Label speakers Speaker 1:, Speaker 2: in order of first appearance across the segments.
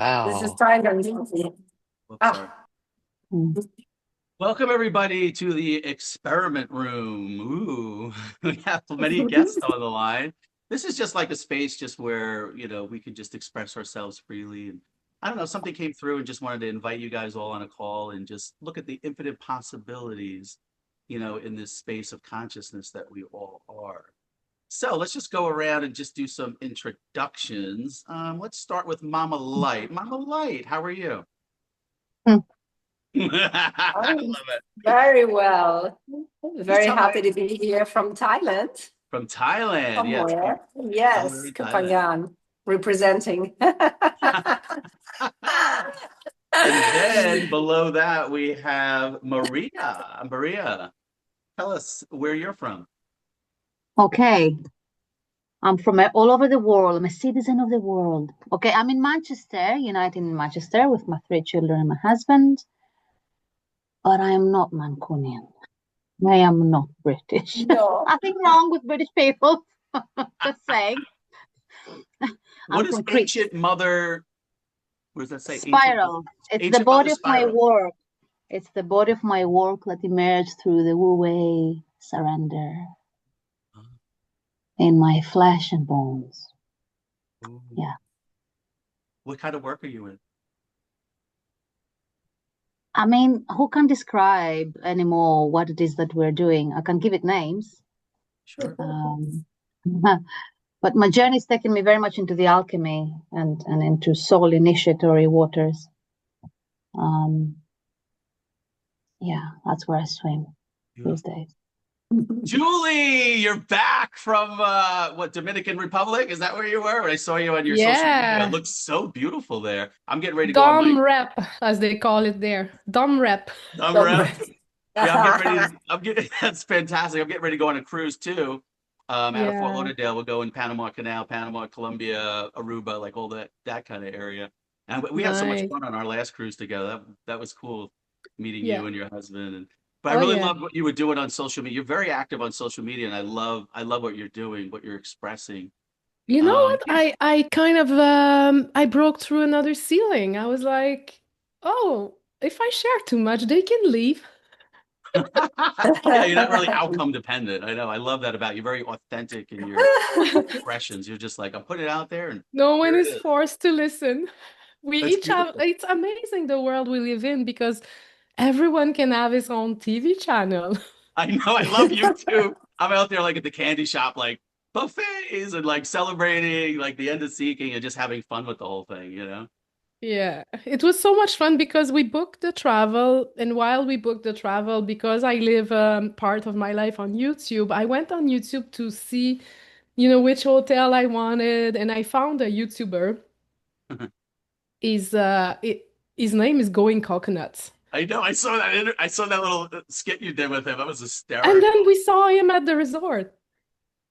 Speaker 1: This is
Speaker 2: Wow.
Speaker 1: Thailand.
Speaker 3: Whoops, sorry.
Speaker 1: Ah,
Speaker 2: Mm.
Speaker 3: Welcome everybody to the experiment room. Ooh, we have many guests on the line. This is just like a space just where, we can just express ourselves freely. And I don't know, something came through and just wanted to invite you guys all on a call and just look at the infinite possibilities, in this space of consciousness that we all are. So let's just go around and just do some introductions. Let's start with Mama Light. Mama Light, how are you?
Speaker 2: Mm.
Speaker 3: I
Speaker 1: I'm
Speaker 3: love it.
Speaker 1: very well.
Speaker 3: Just
Speaker 1: Very
Speaker 3: tell me
Speaker 1: happy to be here from Thailand,
Speaker 3: from Thailand. Yes,
Speaker 1: somewhere.
Speaker 3: somewhere
Speaker 1: Yes,
Speaker 3: in Thailand.
Speaker 1: Kapangan, representing.
Speaker 3: And then below that we have Maria. Maria, tell us where you're from.
Speaker 2: Okay. I'm from all over the world. I'm a citizen of the world. Okay, I'm in Manchester, United in Manchester with my 3 children and my husband, but I am not Mancunian. I am not British.
Speaker 1: No.
Speaker 2: Nothing wrong with British people. Just saying.
Speaker 3: What
Speaker 2: I'm
Speaker 3: is
Speaker 2: from Crete.
Speaker 3: ancient mother? What does that say?
Speaker 2: Spiral. It's the
Speaker 3: Ancient mother
Speaker 2: body of my
Speaker 3: spiral.
Speaker 2: work. It's the body of my work that emerged through the wu-wei surrender in my flesh and bones.
Speaker 3: Ooh.
Speaker 2: Yeah.
Speaker 3: What kind of work are you in?
Speaker 2: I mean, who can describe anymore what it is that we're doing? I can give it names.
Speaker 3: Sure.
Speaker 2: But my journey's taken me very much into the alchemy and into soul initiatory waters. Yeah, that's where I swim these
Speaker 3: Beautiful.
Speaker 2: days.
Speaker 3: Julie, you're back from what, Dominican Republic? Is that where you were? When I saw you on your social media, it
Speaker 4: Yeah,
Speaker 3: looks so beautiful there. I'm getting ready to go on my
Speaker 4: dumb rep, as they call it there. Dumb rep.
Speaker 1: Don't
Speaker 3: rep.
Speaker 1: rest.
Speaker 3: Yeah, I'm getting ready. I'm getting that's fantastic. I'm getting ready to go on a cruise too. Out of Fort
Speaker 4: Yeah,
Speaker 3: Lauderdale, we'll go in Panama Canal, Panama, Colombia, Aruba, like all that kind of area. And we had so much
Speaker 4: nice.
Speaker 3: fun on our last cruise together. That was cool meeting
Speaker 4: Yeah.
Speaker 3: you and your husband. And but I
Speaker 4: Oh
Speaker 3: really
Speaker 4: yeah.
Speaker 3: love what you were doing on social media. You're very active on social media, and I love what you're doing, what you're expressing.
Speaker 4: You know what?
Speaker 3: Yeah.
Speaker 4: I kind of I broke through another ceiling. I was like, oh, if I share too much, they can leave.
Speaker 3: Yeah, you're not really outcome dependent. I know. I love that about you. Very authentic in your expressions. You're just like, I'm putting it out there and
Speaker 4: No one
Speaker 3: here it
Speaker 4: is
Speaker 3: is.
Speaker 4: forced to listen. We
Speaker 3: That's
Speaker 4: each have,
Speaker 3: beautiful.
Speaker 4: it's amazing the world we live in because everyone can have his own TV channel.
Speaker 3: I know. I love you too. I'm out there like at the candy shop, like buffets and like celebrating like the end of seeking and just having fun with the whole thing.
Speaker 4: Yeah, it was so much fun because we booked the travel, and while we booked the travel, because I live part of my life on YouTube, I went on YouTube to see, which hotel I wanted, and I found a YouTuber. Is his name is Going Coconuts.
Speaker 3: I know. I saw that little skit you did with him. That was
Speaker 4: And
Speaker 3: hysterical.
Speaker 4: then we saw him at the resort.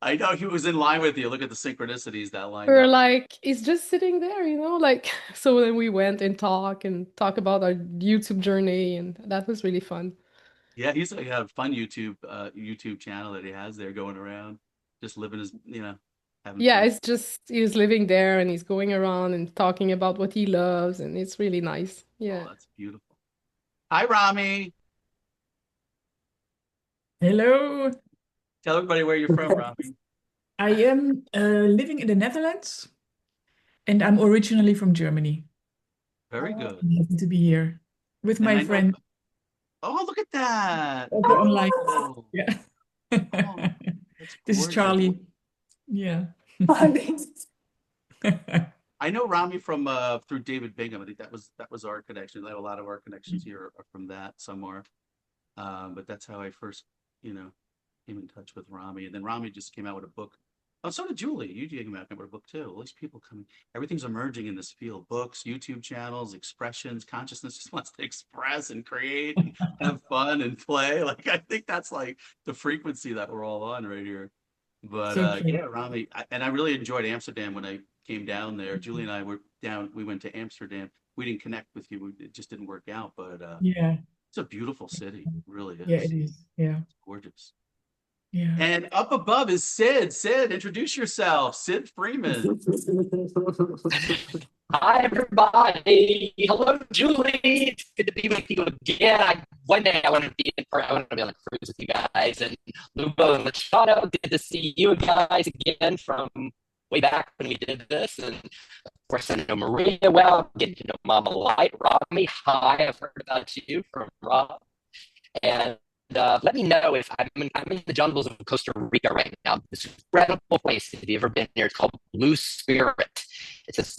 Speaker 3: I know he was in line with you. Look at the synchronicities that
Speaker 4: We
Speaker 3: lined
Speaker 4: were
Speaker 3: up.
Speaker 4: like, he's just sitting there, like so then we went and talk about our YouTube journey, and that was really fun.
Speaker 3: Yeah, he's like a fun YouTube channel that he has there going around, just living his, having
Speaker 4: Yeah,
Speaker 3: fun.
Speaker 4: it's just he's living there and he's going around and talking about what he loves, and it's really nice.
Speaker 3: Oh,
Speaker 4: Yeah.
Speaker 3: that's beautiful. Hi, Rami.
Speaker 5: Hello,
Speaker 3: Tell everybody where you're from, Rami.
Speaker 5: I am living in the Netherlands and I'm originally from Germany.
Speaker 3: Very good.
Speaker 5: I'm happy to be here with
Speaker 3: And
Speaker 5: my
Speaker 3: I know.
Speaker 5: friend
Speaker 3: Oh, look at that.
Speaker 5: over online.
Speaker 3: Beautiful.
Speaker 5: Yeah.
Speaker 3: Oh, that's
Speaker 5: This is
Speaker 3: gorgeous.
Speaker 5: Charlie. Yeah.
Speaker 3: I know Rami from through David Bingham. I think that was our connection. A lot of our connections here are from that somewhere. But that's how I first, came in touch with Rami. And then Rami just came out with a book. Oh, so did Julie. You came out with a book too. All these people coming. Everything's emerging in this field. Books, YouTube channels, expressions. Consciousness just wants to express and create and have fun and play. Like I think that's like the frequency that we're all on right here. But
Speaker 5: So true.
Speaker 3: yeah, Rami, and I really enjoyed Amsterdam when I came down there. Julie and I were down. We went to Amsterdam. We didn't connect with you. It just didn't work out. But
Speaker 5: Yeah.
Speaker 3: it's a beautiful city. It really
Speaker 5: Yeah,
Speaker 3: is.
Speaker 5: it is. Yeah.
Speaker 3: It's gorgeous.
Speaker 5: Yeah.
Speaker 3: And up above is Sid. Sid, introduce yourself. Sid Freeman.
Speaker 6: Hi, everybody. Hello, Julie. It's good to be with you again. One day I want to be I want to be on a cruise with you guys. And Lubo and Machado, good to see you guys again from way back when we did this. And of course, I know Maria well. Getting to know Mama Light, Robbie. Hi, I've heard about you from Rob. And let me know if I'm in the jungles of Costa Rica right now. This incredible place. If you've ever been here, it's called Blue Spirit. It's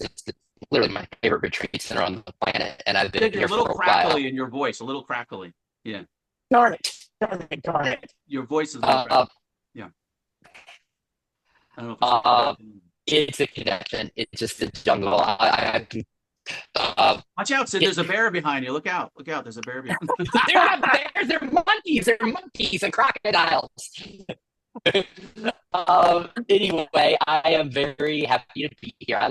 Speaker 6: literally my favorite retreat center on the planet, and I've been
Speaker 3: You're
Speaker 6: here
Speaker 3: a little
Speaker 6: for a
Speaker 3: crackly
Speaker 6: while.
Speaker 3: in your voice, a little crackly. Yeah,
Speaker 6: Darn it! Darn it! Darn it!
Speaker 3: your voice is a little crackly. Yeah. I don't know if it's a
Speaker 6: Uh,
Speaker 3: connection.
Speaker 6: it's a connection. It's just the jungle.
Speaker 3: Watch out, Sid. There's a bear behind you. Look out. Look out. There's a bear behind you.
Speaker 6: they're not bears. They're monkeys. They're monkeys and crocodiles. Anyway, I am very happy to be here. I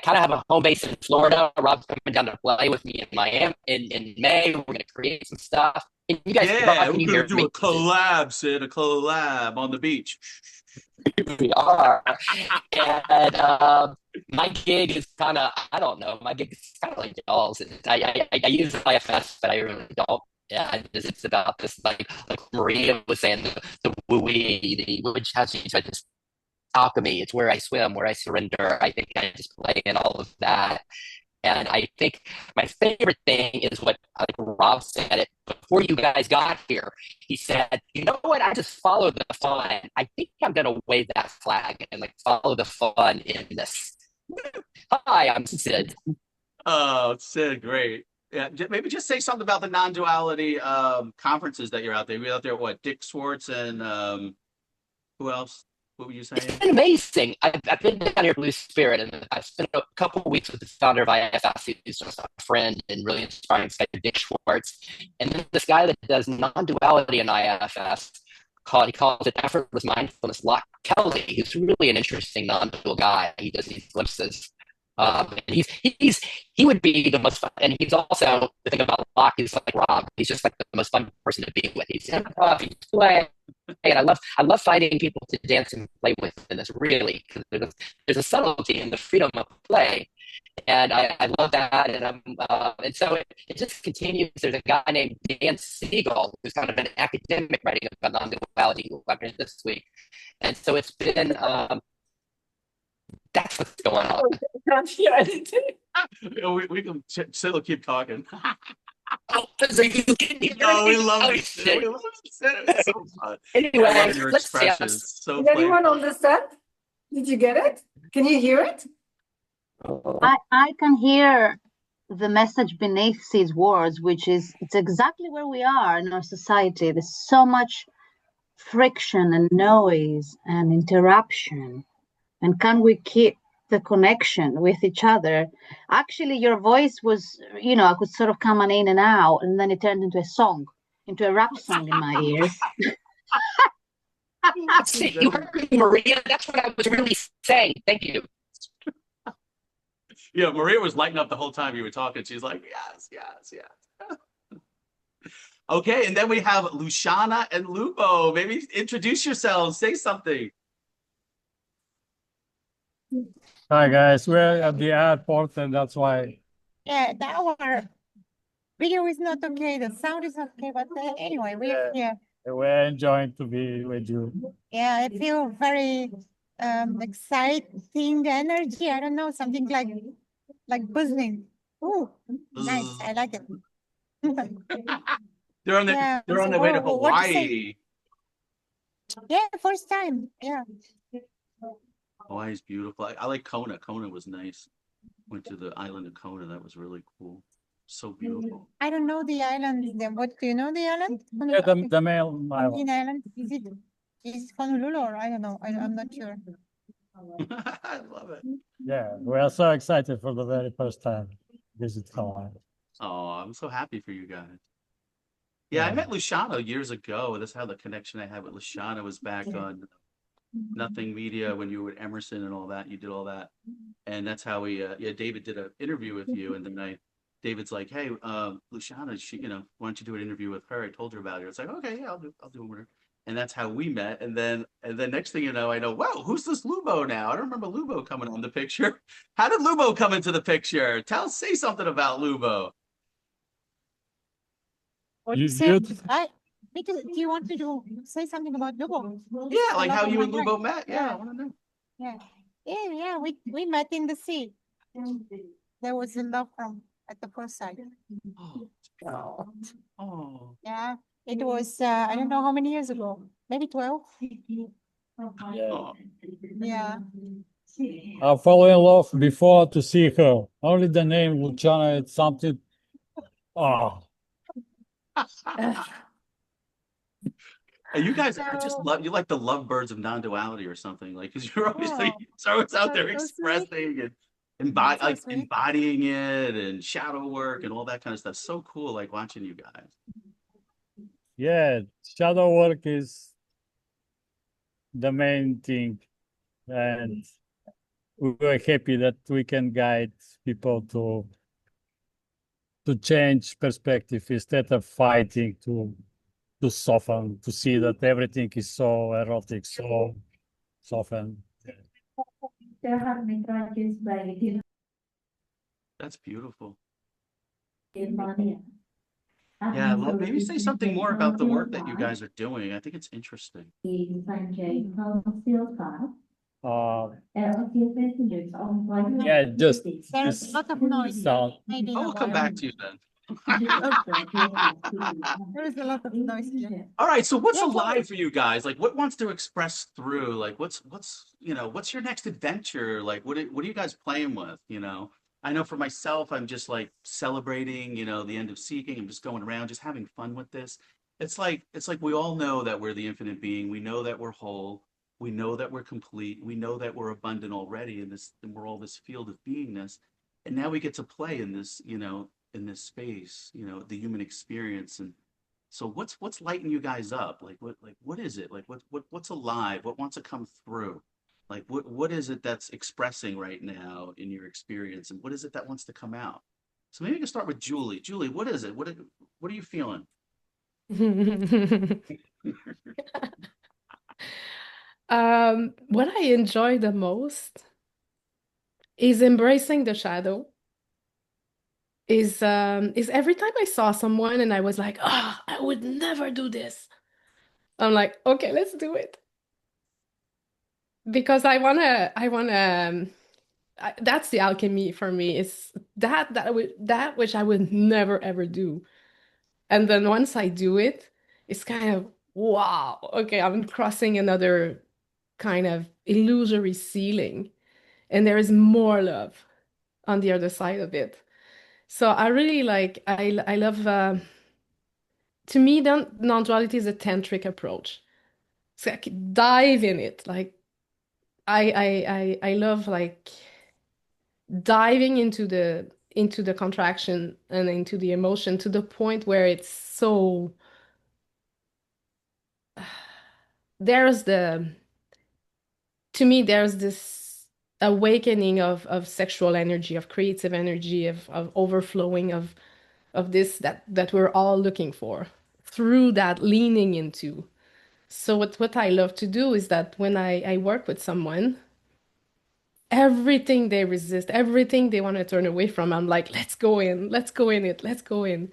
Speaker 6: kind of have a home base in Florida. Rob's coming down to play with me in Miami in May. We're going to create some stuff. Can you guys
Speaker 3: Yeah,
Speaker 6: can
Speaker 3: we're
Speaker 6: you
Speaker 3: gonna
Speaker 6: hear
Speaker 3: do
Speaker 6: me?
Speaker 3: a collab, Sid. A collab on the beach.
Speaker 6: We are. And my gig is kind of, I don't know, my gig is kind of like y'all's. I use IFS, but I really don't. Yeah, it's about this, like Maria was saying, the woo-wee, which has you tried to alchemy. It's where I swim, where I surrender. I think I just play in all of that. And I think my favorite thing is what, like Rob said it before you guys got here. He said, "You know what? I just follow the fun. I think I'm gonna wave that flag and like follow the fun in this." Hi, I'm Sid.
Speaker 3: Oh, Sid, great. Yeah, maybe just say something about the non-duality conferences that you're out there. You're out there, what? Dick Schwartz and who else? What were you
Speaker 6: It's
Speaker 3: saying?
Speaker 6: been amazing. I've been down here, Blue Spirit, and I've spent a couple of weeks with the founder of IFS, who's just a friend and really inspiring guy, Dick Schwartz. And then this guy that does non-duality in IFS, he calls it Effortless Mindfulness, Locke Kelly, who's really an interesting non-dual guy. He does these glimpses. And he would be the most fun, and he's also the thing about Locke is like Rob. He's just like the most fun person to be with. He's improv, he's play, and I love finding people to dance and play with in this really because there's a subtlety in the freedom of play, and I love that, and so it just continues. There's a guy named Dan Siegel who's kind of an academic writing about non-duality who I read this week, and so it's been that's what's going on.
Speaker 1: Can't hear anything.
Speaker 3: We can Sid will keep talking.
Speaker 6: Oh, so you can hear
Speaker 3: Oh, we
Speaker 6: me?
Speaker 3: love
Speaker 6: Oh,
Speaker 3: it.
Speaker 6: shit.
Speaker 3: We love it. Sid. It's so fun.
Speaker 6: Anyway,
Speaker 3: I love your
Speaker 6: let's see.
Speaker 3: expressions. So
Speaker 1: Did anyone
Speaker 3: playful.
Speaker 1: understand? Did you get it? Can you hear it?
Speaker 2: I can hear the message beneath these words, which is it's exactly where we are in our society. There's so much friction and noise and interruption. And can we keep the connection with each other? Actually, your voice was, I could sort of come in and out, and then it turned into a song, into a rap song in my ears.
Speaker 6: See, you heard me, Maria. That's what I was really saying. Thank you.
Speaker 3: Yeah, Maria was lighting up the whole time you were talking. She's like, yes, yes, yes. Okay, and then we have Luciana and Lupo. Maybe introduce yourselves, say something.
Speaker 7: Hi guys, we're at the airport and that's why.
Speaker 8: Yeah, our video is not okay. The sound is okay, but anyway, we're here.
Speaker 7: We're enjoying to be with you.
Speaker 8: Yeah, I feel very exciting energy. I don't know, something like buzzing. Oh, nice. I like it.
Speaker 3: They're on
Speaker 8: Yeah,
Speaker 3: they're on their way to
Speaker 8: so what to say?
Speaker 3: Hawaii.
Speaker 8: Yeah, first time. Yeah.
Speaker 3: Hawaii's beautiful. I like Kona. Kona was nice. Went to the island of Kona. That was really cool. So beautiful.
Speaker 8: I don't know the island. What do you know the island?
Speaker 7: Yeah, the male island.
Speaker 8: Honolulu Island. Is Honolulu or I don't know. I'm not sure.
Speaker 3: I love it.
Speaker 7: Yeah, we are so excited for the very first time visit Hawaii.
Speaker 3: Oh, I'm so happy for you guys. Yeah, I met Luciano years ago. That's how the connection I had with Luciano was back on Nothing Media when you were at Emerson and all that. You did all that. And that's how we, David did an interview with you. And then David's like, hey, Luciana, why don't you do an interview with her? I told her about it. It's like, okay, yeah, I'll do it with her. and that's how we met. And then next thing you know, I know, whoa, who's this Lubo now? I don't remember Lubo coming on the picture. How did Lubo come into the picture? Say something about Lubo.
Speaker 8: What
Speaker 7: You,
Speaker 8: you say?
Speaker 7: you,
Speaker 8: Do you want me to say something about Lugo?
Speaker 3: Yeah,
Speaker 8: A
Speaker 3: like
Speaker 8: lot
Speaker 3: how
Speaker 8: of
Speaker 3: you
Speaker 8: my
Speaker 3: and
Speaker 8: mind.
Speaker 3: Lubo met. Yeah, I
Speaker 8: Yeah,
Speaker 3: want to know.
Speaker 8: yeah, yeah. We met in the sea. There was a love from at the first sight.
Speaker 3: Oh, oh.
Speaker 8: Yeah, it was. I don't know how many years ago. Maybe 12.
Speaker 3: Oh.
Speaker 8: Yeah.
Speaker 7: I fall in love before to see her. Only the name Luciana, it's something. Oh,
Speaker 3: And you guys, I just
Speaker 8: So,
Speaker 3: love you, like the lovebirds of non-duality or something, like because you're obviously
Speaker 8: oh,
Speaker 3: always out
Speaker 8: that's
Speaker 3: there
Speaker 8: so sweet.
Speaker 3: expressing and
Speaker 8: So sweet.
Speaker 3: embodying it and shadow work and all that kind of stuff. So cool, like watching you guys.
Speaker 7: yeah. Shadow work is the main thing. And we were happy that we can guide people to change perspective instead of fighting to soften, to see that everything is so erotic, so soften.
Speaker 3: That's beautiful. Yeah, well, maybe say something more about the work that you guys are doing. I think it's interesting.
Speaker 7: Uh, yeah, just
Speaker 8: There's a lot of noise.
Speaker 7: sound.
Speaker 8: Maybe in
Speaker 3: I
Speaker 8: a
Speaker 3: will come
Speaker 8: while.
Speaker 3: back to you then.
Speaker 8: There is a lot of noise here.
Speaker 3: All right, so what's
Speaker 8: Yeah, so
Speaker 3: alive for you guys? Like, what wants to express through? Like, what's your next adventure? Like, what are you guys playing with? I know for myself, I'm just like celebrating, the end of seeking. I'm just going around, just having fun with this. It's like we all know that we're the infinite being. We know that we're whole. We know that we're complete. We know that we're abundant already in this, and we're all this field of beingness. And now we get to play in this, in this space, the human experience. And so what's lighting you guys up? What is it? Like what's alive? What wants to come through? Like what is it that's expressing right now in your experience? And what is it that wants to come out? So maybe we can start with Julie. Julie, what is it? What are you feeling?
Speaker 4: What I enjoy the most is embracing the shadow. Is every time I saw someone and I was like, ah, I would never do this. I'm like, okay, let's do it. Because that's the alchemy for me. Is that which I would never ever do. And then once I do it, it's kind of wow, okay, I'm crossing another kind of illusory ceiling, and there is more love on the other side of it. So I really like I love to me non-duality is a tantric approach. It's like dive in it. Like I love like diving into the contraction and into the emotion to the point where it's so there's the to me there's this awakening of sexual energy, of creative energy, of overflowing of this that we're all looking for through that leaning into. So what I love to do is that when I work with someone, everything they resist, everything they want to turn away from, I'm like, let's go in it, let's go in.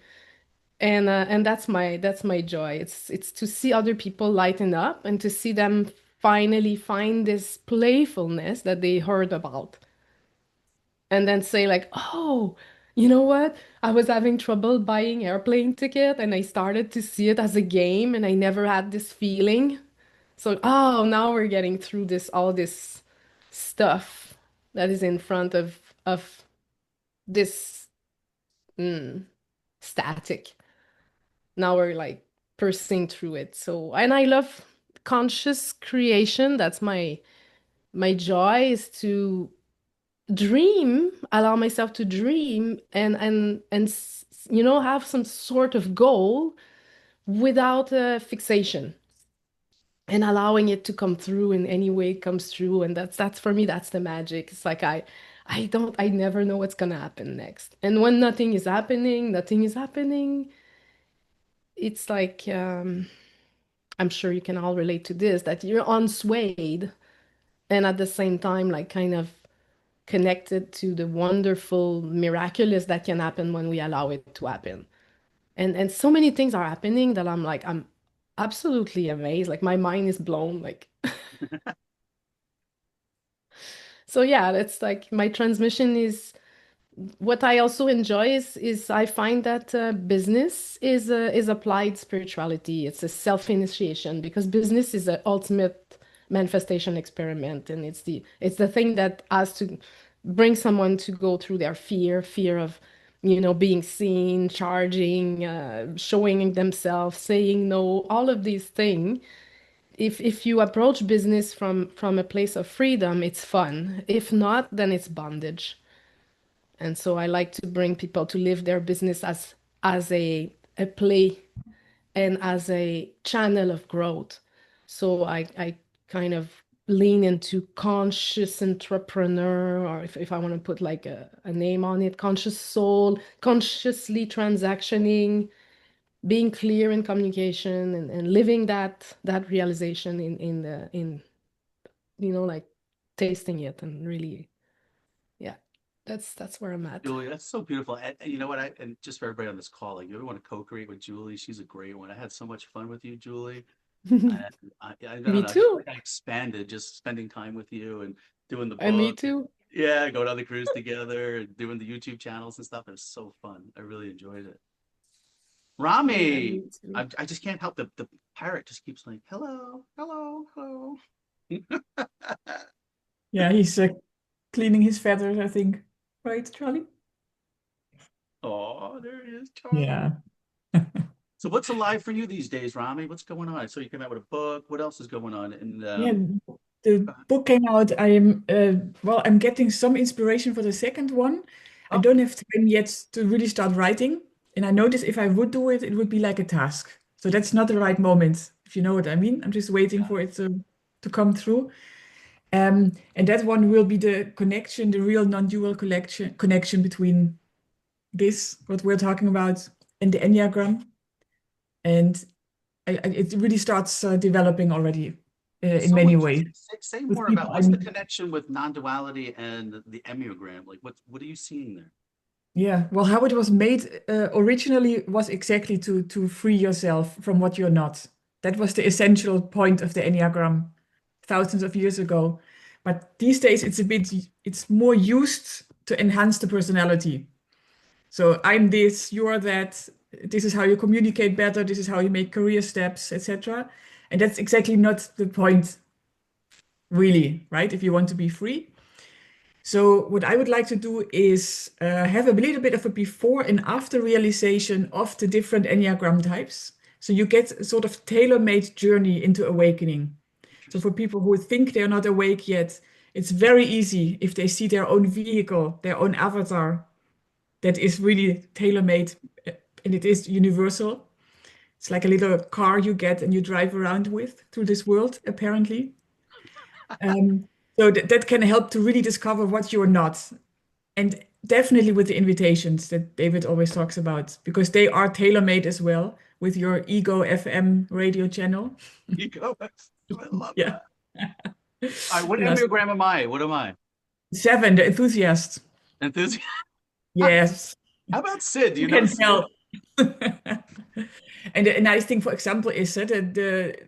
Speaker 4: And that's my joy. It's to see other people lighten up and to see them finally find this playfulness that they heard about. And then say like, oh, you know what? I was having trouble buying airplane ticket and I started to see it as a game and I never had this feeling. So, oh, now we're getting through all this stuff that is in front of this mm, static. Now we're like pursing through it. So, and I love conscious creation. That's my joy is to dream, allow myself to dream and have some sort of goal without a fixation and allowing it to come through in any way it comes through. And that's for me, that's the magic. It's like I never know what's gonna happen next. And when nothing is happening, it's like I'm sure you can all relate to this, that you're unswayed and at the same time, like kind of connected to the wonderful, miraculous that can happen when we allow it to happen. And so many things are happening that I'm absolutely amazed. Like my mind is blown. Like so yeah, it's like my transmission is what I also enjoy is I find that business is applied spirituality. It's a self-initiation because business is an ultimate manifestation experiment, and it's the thing that has to bring someone to go through their fear of, being seen, charging, showing themselves, saying no, all of these things. If you approach business from a place of freedom, it's fun. If not, then it's bondage. And so I like to bring people to live their business as a play and as a channel of growth. So I kind of lean into conscious entrepreneur, or if I want to put like a name on it, conscious soul, consciously transactioning, being clear in communication and living that realization in like tasting it and really, yeah, that's where I'm at.
Speaker 3: Julie, that's so beautiful. And you know what? And just for everybody on this call, like, you ever want to co-create with Julie? She's a great one. I had so much fun with you, Julie. And I don't
Speaker 4: Me
Speaker 3: know. I just feel
Speaker 4: too.
Speaker 3: like I expanded just spending time with you and doing the
Speaker 4: And me
Speaker 3: book.
Speaker 4: too.
Speaker 3: Yeah, going on the cruise together and doing the YouTube channels and stuff. It was so fun. I really enjoyed it.
Speaker 4: Yeah,
Speaker 3: Rami,
Speaker 4: me too.
Speaker 3: I just can't help the parrot just keeps like, hello, hello, hello.
Speaker 5: Yeah, he's cleaning his feathers, I think. Right, Charlie?
Speaker 3: Oh, there it is, Charlie.
Speaker 5: Yeah.
Speaker 3: So what's alive for you these days, Rami? What's going on? So you came out with a book. What else is going on? And
Speaker 5: Yeah, the book came out. I'm getting some inspiration for the second one. I
Speaker 3: oh,
Speaker 5: don't have time yet to really start writing. And I noticed if I would do it, it would be like a task. So that's not the right moment, if you know what I mean. I'm just waiting for it to come through. And that one will be the connection, the real non-dual connection between this, what we're talking about, and the Enneagram. And it really starts developing already in
Speaker 3: so
Speaker 5: many ways
Speaker 3: interesting. Say
Speaker 5: with
Speaker 3: more
Speaker 5: people
Speaker 3: about
Speaker 5: I
Speaker 3: what's the
Speaker 5: meet.
Speaker 3: connection with non-duality and the Enneagram? Like what are you seeing there?
Speaker 5: Yeah, well, how it was made originally was exactly to free yourself from what you're not. That was the essential point of the Enneagram thousands of years ago. But these days it's more used to enhance the personality. So I'm this, you're that, this is how you communicate better, this is how you make career steps, etc. And that's exactly not the point, really, right? If you want to be free. So what I would like to do is have a little bit of a before and after realization of the different Enneagram types. So you get a sort of tailor-made journey into awakening. So for people who think they're not awake yet, it's very easy if they see their own vehicle, their own avatar that is really tailor-made and it is universal. It's like a little car you get and you drive around with through this world, apparently. So that can help to really discover what you're not. And definitely with the invitations that David always talks about, because they are tailor-made as well with your Ego FM radio channel.
Speaker 3: You go. I love
Speaker 5: Yeah.
Speaker 3: that. All right, what
Speaker 5: Yes.
Speaker 3: Enneagram am I? What am I?
Speaker 5: 7, the enthusiast.
Speaker 3: Enthusiast.
Speaker 5: Yes.
Speaker 3: How about Sid? Do
Speaker 5: You
Speaker 3: you know
Speaker 5: can
Speaker 3: Sid?
Speaker 5: tell. And the nice thing, for example, is that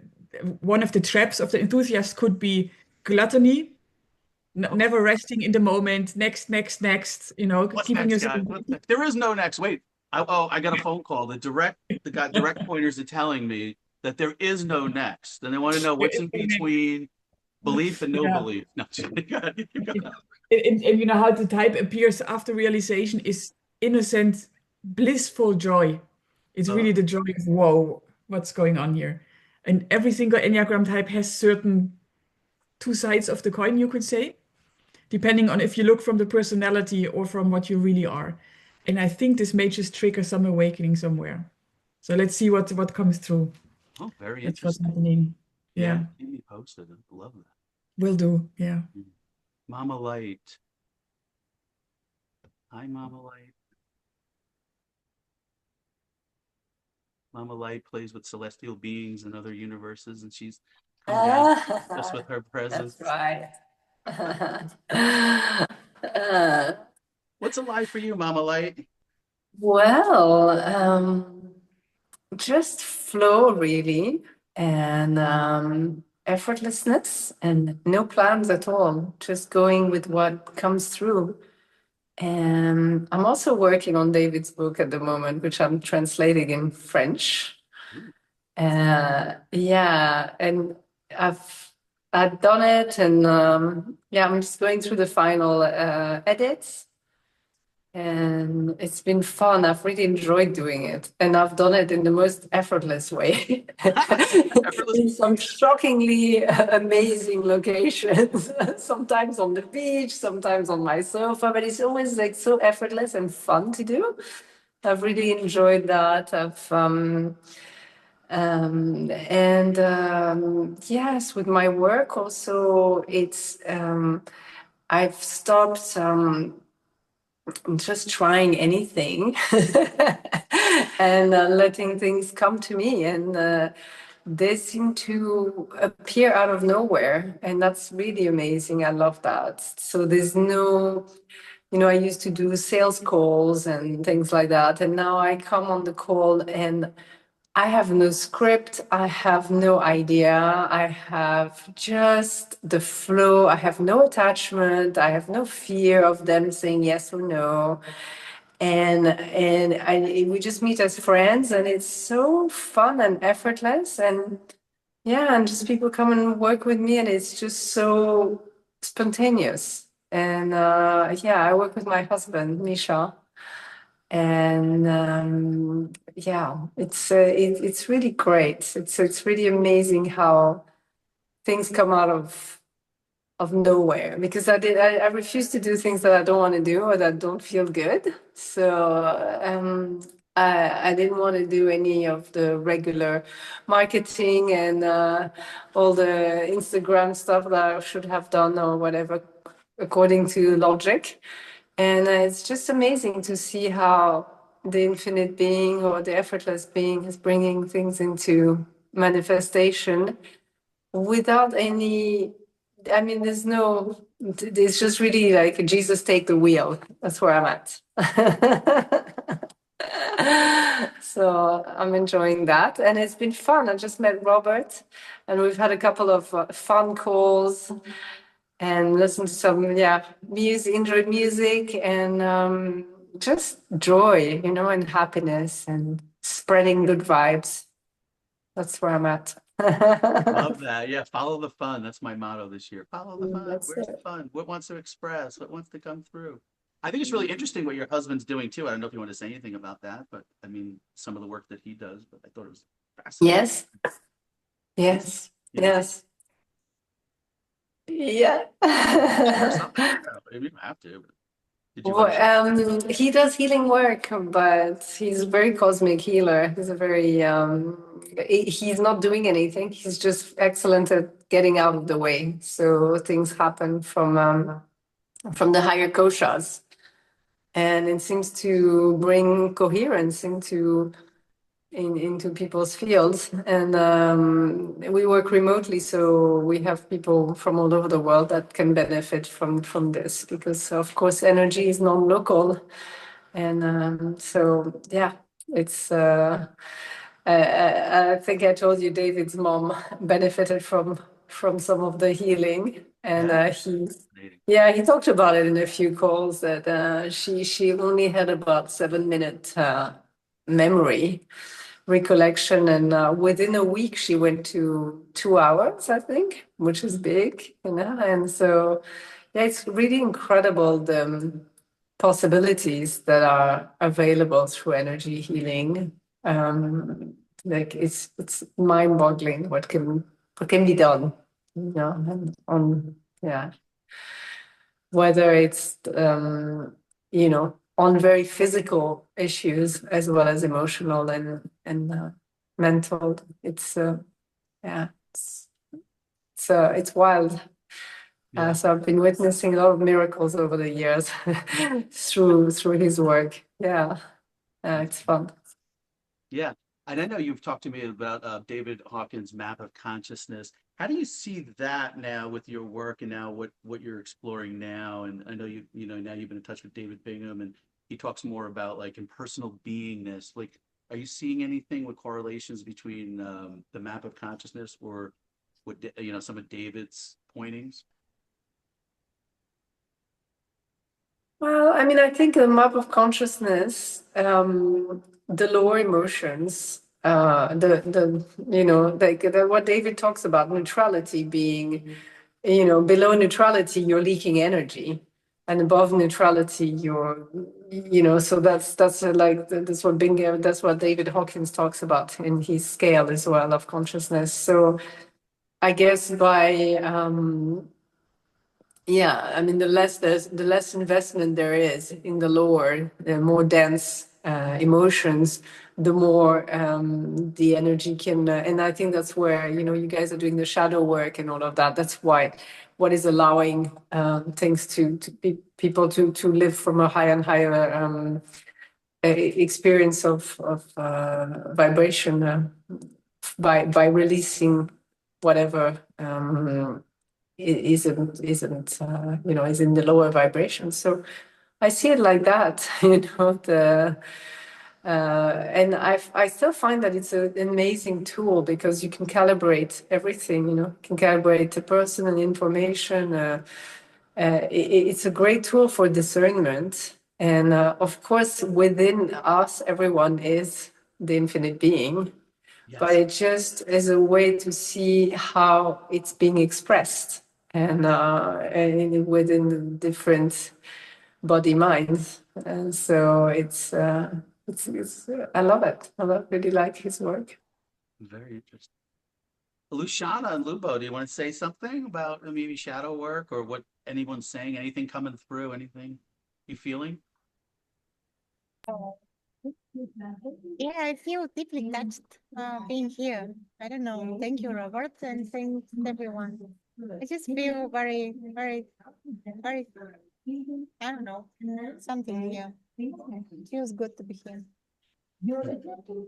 Speaker 5: one of the traps of the enthusiast could be gluttony,
Speaker 3: Oh,
Speaker 5: never resting in the moment, next, next, next,
Speaker 3: what's
Speaker 5: keeping
Speaker 3: next,
Speaker 5: yourself
Speaker 3: guys? What's next? There is no next. Wait. I got a phone call. The direct pointers are telling me that there is no next. And they want to know what's in between belief and no
Speaker 5: Yeah.
Speaker 3: belief. No, you got it. You got it.
Speaker 5: And you know how the type appears after realization is innocent, blissful joy. It's really the joy of, whoa, what's going on here? And every single Enneagram type has certain two sides of the coin, you could say, depending on if you look from the personality or from what you really are. And I think this may just trigger some awakening somewhere. So let's see what comes through.
Speaker 3: Oh, very
Speaker 5: That's what's
Speaker 3: interesting.
Speaker 5: happening.
Speaker 3: Yeah,
Speaker 5: Yeah,
Speaker 3: keep me posted. I love that.
Speaker 5: will do. Yeah.
Speaker 3: Mama Light. Hi, Mama Light. Mama Light plays with celestial beings and other universes, and she's come down just with her presence.
Speaker 1: That's right. Uh,
Speaker 3: What's alive for you, Mama Light?
Speaker 1: well, just flow really, and effortlessness, and no plans at all, just going with what comes through. And I'm also working on David's book at the moment, which I'm translating in French. Yeah, and I've done it, and yeah, I'm just going through the final edits, and it's been fun. I've really enjoyed doing it, and I've done it in the most effortless way. In some shockingly amazing locations, sometimes on the beach, sometimes on my sofa, but it's always like so effortless and fun to do. I've really enjoyed that. Yes, with my work also, it's I've stopped just trying anything and letting things come to me, and they seem to appear out of nowhere, and that's really amazing. I love that. So there's no, I used to do sales calls and things like that, and now I come on the call and I have no script. I have no idea. I have just the flow. I have no attachment. I have no fear of them saying yes or no. We just meet as friends, and it's so fun and effortless. And yeah, and just people come and work with me, and it's just so spontaneous. And yeah, I work with my husband, Misha. And yeah, it's really great. It's really amazing how things come out of nowhere, because I refuse to do things that I don't want to do or that don't feel good. So I didn't want to do any of the regular marketing and all the Instagram stuff that I should have done or whatever according to logic. And it's just amazing to see how the infinite being or the effortless being is bringing things into manifestation without any, I mean, it's just really like Jesus take the wheel. That's where I'm at. So I'm enjoying that. And it's been fun. I just met Robert, and we've had a couple of fun calls and listened to some, music, enjoyed music, and just joy, and happiness and spreading good vibes. That's where I'm at.
Speaker 3: Love that. Yeah, follow the fun. That's my motto this year. Follow the fun.
Speaker 1: That's
Speaker 3: Where's the
Speaker 1: it.
Speaker 3: fun? What wants to express? What wants to come through? I think it's really interesting what your husband's doing too. I don't know if you want to say anything about that, but I mean, some of the work that he does, but I thought it was fascinating.
Speaker 1: Yes, yes,
Speaker 3: Yeah.
Speaker 1: yes. Yeah.
Speaker 3: Share something. You don't have to. But did you want to share?
Speaker 1: He does healing work, but he's a very cosmic healer. He's a very he's not doing anything. He's just excellent at getting out of the way. So things happen from the higher koshas, and it seems to bring coherence into people's fields. And we work remotely, so we have people from all over the world that can benefit from this, because of course energy is non-local. And so yeah, it's I think I told you David's mom benefited from some of the healing, and he talked about it in a few calls that she only had about 7 minute memory recollection, and within a week she went to 2 hours, I think, which is big, and so yeah, it's really incredible the possibilities that are available through energy healing. Like it's mind-boggling what can be done, and on whether it's on very physical issues as well as emotional and mental. It's it's wild.
Speaker 3: Yeah.
Speaker 1: So I've been witnessing a lot of miracles over the years through his work. Yeah, it's fun.
Speaker 3: Yeah. and I know you've talked to me about David Hawkins' map of consciousness. How do you see that now with your work and now what you're exploring now? And I know you know now you've been in touch with David Bingham, and he talks more about like impersonal beingness. Like, are you seeing anything with correlations between the map of consciousness or what you know some of David's pointings?
Speaker 1: Well, I mean, I think the map of consciousness, the lower emotions, the you know, like what David talks about, neutrality being, you know, below neutrality you're leaking energy, and above neutrality you're, you know, so that's like that's what Bingham, that's what David Hawkins talks about in his scale as well of consciousness. So I guess by yeah, I mean, the less investment there is in the lower, the more dense emotions, the more the energy can. And I think that's where, you know, you guys are doing the shadow work and all of that. That's why what is allowing things to be, people to live from a higher and higher experience of vibration by releasing whatever. Isn't you know, is in the lower vibration. So I see it like that, you know. And I still find that it's an amazing tool because you can calibrate everything. You know, you can calibrate the personal information. It's a great tool for discernment, and of course, within us, everyone is the infinite being. But
Speaker 3: Yes.
Speaker 1: it just is a way to see how it's being expressed and within the different body minds. And so it's I love it. Really like his work.
Speaker 3: Very interesting. Luciana and Lubo, do you want to say something about maybe shadow work or what anyone's saying? Anything coming through? Anything you feeling?
Speaker 8: Yeah, I feel deeply touched being here. I don't know. Thank you, Robert, and thanks everyone. I just feel very, very, very, I don't know, something here. Feels good to be here.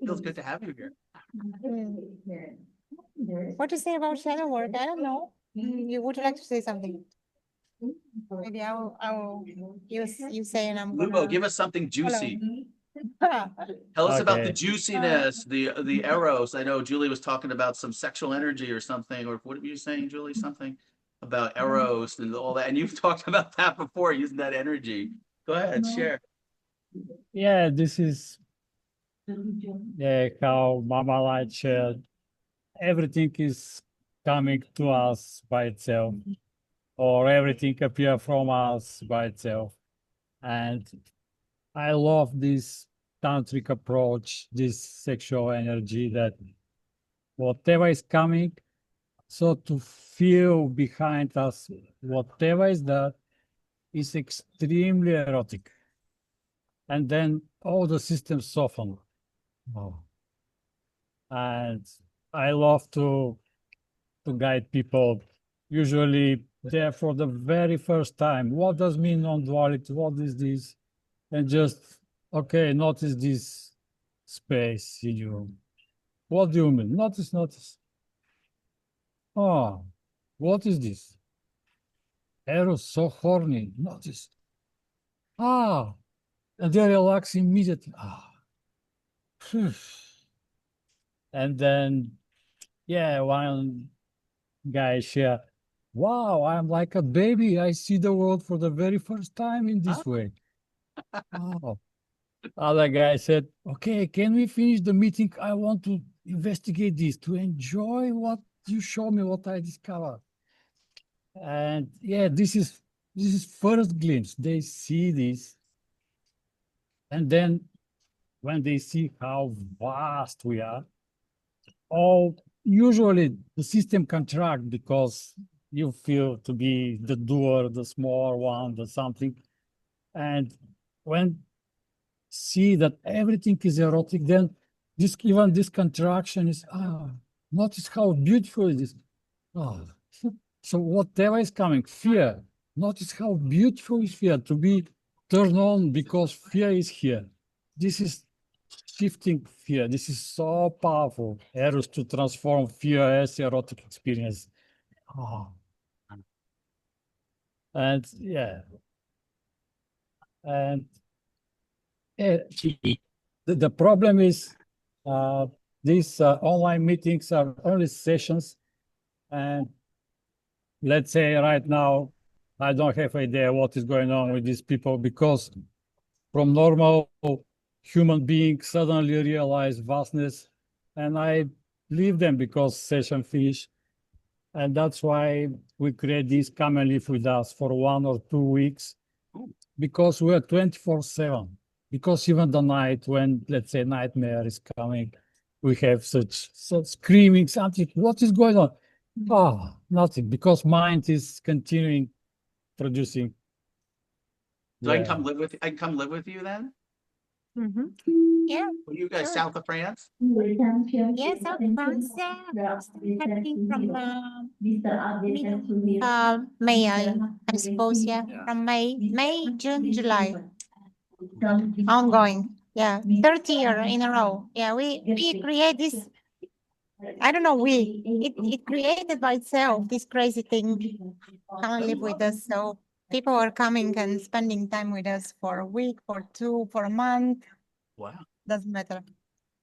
Speaker 3: Feels good to have you here.
Speaker 8: What to say about shadow work? I don't know. You would like to say something? Maybe I will you say and I'm
Speaker 3: Lubo,
Speaker 8: gonna
Speaker 3: give us something juicy.
Speaker 8: follow.
Speaker 3: Tell us about the
Speaker 7: Okay.
Speaker 3: juiciness, the eros. I know Julie was talking about some sexual energy or something, or what were you saying, Julie? Something about eros and all that. And you've talked about that before, using that energy. Go ahead, share.
Speaker 7: Yeah, this is how Mama Light shared. Everything is coming to us by itself, or everything appear from us by itself. And I love this tantric approach, this sexual energy that whatever is coming, so to feel behind us, whatever is that is extremely erotic. And then all the systems soften. Oh. And I love to guide people, usually there for the very first time. What does mean non-duality? What is this? And just, okay, notice this space in you. What do you mean? Notice. Oh, what is this? Eros so horny. Notice. Ah, and they relax immediately. Ah. Phew. And then, yeah, one guy share, wow, I'm like a baby. I see the world for the very first time in this way. Oh. Other guy said, okay, can we finish the meeting? I want to investigate this, to enjoy what you show me, what I discovered. And yeah, this is first glimpse. They see this. And then when they see how vast we are, all usually the system contract because you feel to be the doer, the small one, the something. And when see that everything is erotic, then even this contraction is, notice how beautiful it is. Oh. So whatever is coming, fear, notice how beautiful is fear, to be turned on because fear is here. This is shifting fear. This is so powerful. Eros to transform fear as erotic experience. Oh. And yeah. And the problem is these online meetings are only sessions. And let's say right now, I don't have idea what is going on with these people, because from normal human being suddenly realize vastness, and I leave them because session finished. And that's why we create this come and live with us for 1 or 2 weeks, because we're 24/7. Because even the night when, let's say, nightmare is coming, we have such screaming something. What is going on? Oh, nothing, because mind is continuing producing.
Speaker 3: So I can come live with you then?
Speaker 8: Yeah,
Speaker 3: Are you guys
Speaker 8: sure.
Speaker 3: south of France?
Speaker 8: Yes, South France, happening from May, I suppose, yeah, from May, June, July, ongoing. Yeah, 30 year in a row. Yeah, we create this. I don't know. It created by itself this crazy thing. Come and live with us. So people are coming and spending time with us for a week, for 2, for a month.
Speaker 3: Wow.
Speaker 8: Doesn't matter.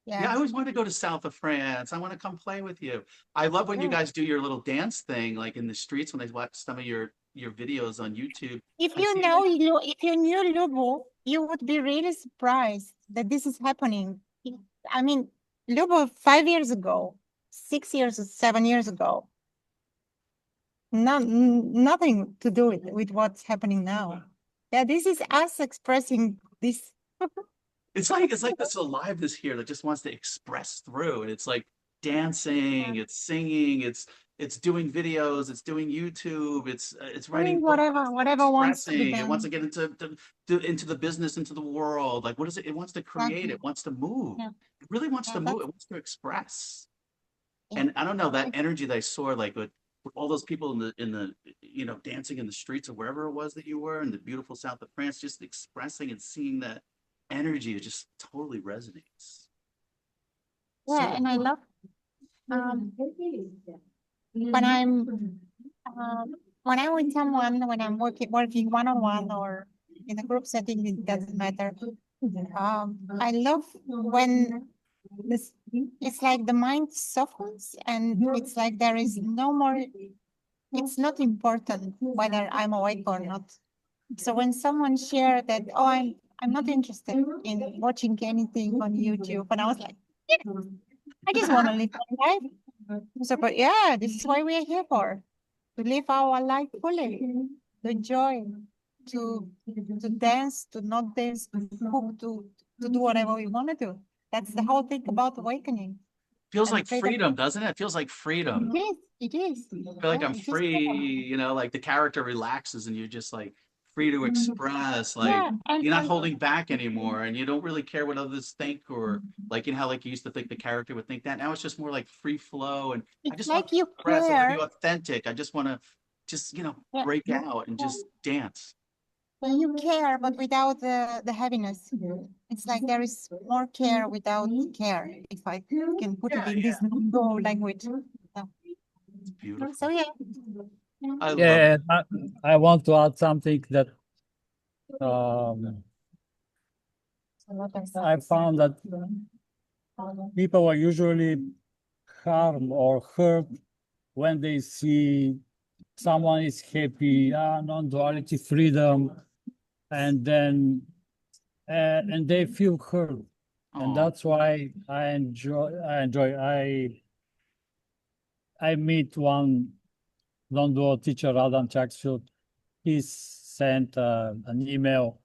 Speaker 3: Yeah, I
Speaker 8: Yeah.
Speaker 3: always want to go to south of France. I want to come play with you. I love when you
Speaker 8: Yeah.
Speaker 3: guys do your little dance thing, like in the streets when I watch some of your videos on YouTube.
Speaker 8: If
Speaker 3: I
Speaker 8: you
Speaker 3: see
Speaker 8: know, if you knew Lubo, you would be really surprised that this is happening. I mean, Lubo 5 years ago, 6 years, 7 years ago, nothing to do with what's happening now. Yeah, this is us expressing this.
Speaker 3: it's like this aliveness here that just wants to express through, and it's like dancing, it's singing, it's doing videos, it's doing YouTube, it's writing
Speaker 8: Doing
Speaker 3: books,
Speaker 8: whatever wants to be
Speaker 3: expressing. It wants to
Speaker 8: done.
Speaker 3: get into the business, into the world. Like, what is it? It wants to create.
Speaker 8: Exactly.
Speaker 3: It wants to move.
Speaker 8: Yeah,
Speaker 3: It really wants
Speaker 8: yeah,
Speaker 3: to move. It wants to express.
Speaker 8: yeah.
Speaker 3: And I don't know, that energy that I saw, like with all those people in the dancing in the streets or wherever it was that you were in the beautiful south of France, just expressing and seeing that energy, it just totally resonates.
Speaker 8: Yeah,
Speaker 3: So
Speaker 8: and I love when I'm with someone, when I'm working one on one or in a group setting, it doesn't matter. I love when this it's like the mind softens and it's like there is no more. It's not important whether I'm awake or not. So when someone shared that, oh, I'm not interested in watching anything on YouTube, and I was like, yeah, I just want to live my life. So, but yeah, this is why we are here for, to live our life fully, to enjoy, to dance, to not dance, to cook, to do whatever we want to do. That's the whole thing about awakening
Speaker 3: feels
Speaker 8: and
Speaker 3: like
Speaker 8: freedom.
Speaker 3: freedom, doesn't it? It feels like freedom.
Speaker 8: It is. It is.
Speaker 3: I feel like
Speaker 8: Yeah,
Speaker 3: I'm
Speaker 8: it is
Speaker 3: free,
Speaker 8: freedom.
Speaker 3: like the character relaxes and you're just like free to express, like
Speaker 8: Yeah, and
Speaker 3: you're not holding back anymore and you don't really care what others think, or like how like you used to think the character would think that. Now it's just more like free flow, and I
Speaker 8: it's
Speaker 3: just want
Speaker 8: like
Speaker 3: to
Speaker 8: you
Speaker 3: express. I want to
Speaker 8: care.
Speaker 3: be authentic. I just want to
Speaker 8: Yeah.
Speaker 3: break out and just dance.
Speaker 8: When you care, but without the heaviness. It's like there is more care without care, if I can put it in this Go language. Yeah.
Speaker 3: It's beautiful.
Speaker 8: So yeah.
Speaker 3: I love
Speaker 7: Yeah,
Speaker 3: it.
Speaker 7: I want to add something that I found that people are usually harmed or hurt when they see someone is happy, non-duality, freedom, and then and they feel hurt, and
Speaker 3: Aw.
Speaker 7: that's why I meet one non-dual teacher, Adam Chaksfield. He sent an email.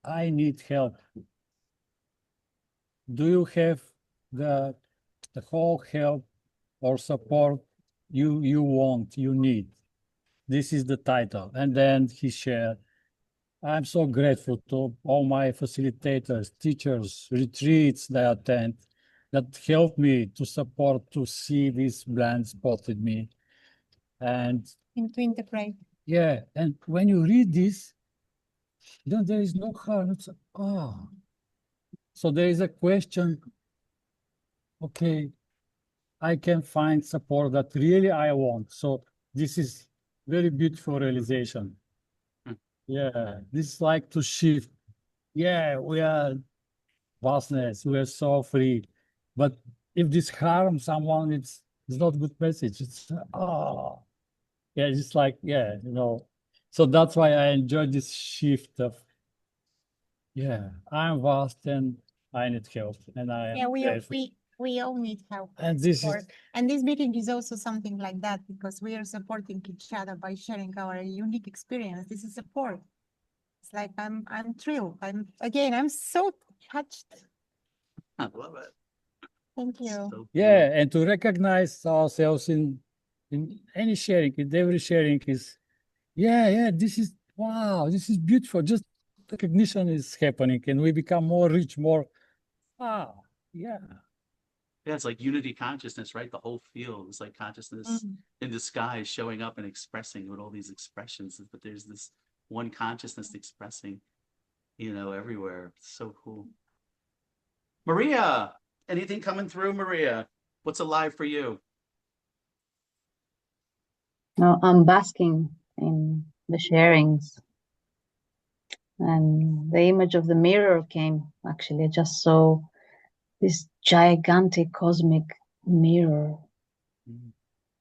Speaker 7: I need help. Do you have the whole help or support you want, you need? This is the title. And then he shared, I'm so grateful to all my facilitators, teachers, retreats that I attend that help me to support, to see this blind spot in me. And
Speaker 8: To integrate.
Speaker 7: yeah, and when you read this, then there is no harm. It's, oh, So there is a question, okay, I can find support that really I want. So this is very beautiful realization. Yeah, this is like to shift. Yeah, we are vastness, we are so free. But if this harms someone, it's not good message. It's yeah, it's like, yeah, you know. So that's why I enjoy this shift of, yeah, I'm vast and I need help, and I am grateful.
Speaker 8: We all need help
Speaker 7: And
Speaker 8: and
Speaker 7: this
Speaker 8: support.
Speaker 7: is,
Speaker 8: And this meeting is also something like that because we are supporting each other by sharing our unique experience. This is support. It's like I'm thrilled. I'm so touched.
Speaker 3: I love it.
Speaker 8: Thank you.
Speaker 3: So
Speaker 7: yeah, and to recognize ourselves in any sharing, in every sharing is, yeah, this is, wow, this is beautiful. Just recognition is happening, and we become more rich, more, wow, yeah.
Speaker 3: yeah, it's like unity consciousness, right? The whole field is like consciousness in disguise, showing up and expressing with all these expressions. But there's this one consciousness expressing, everywhere. It's so cool. Maria, anything coming through, Maria? What's alive for you?
Speaker 2: No, I'm basking in the sharings. And the image of the mirror came, actually. I just saw this gigantic cosmic mirror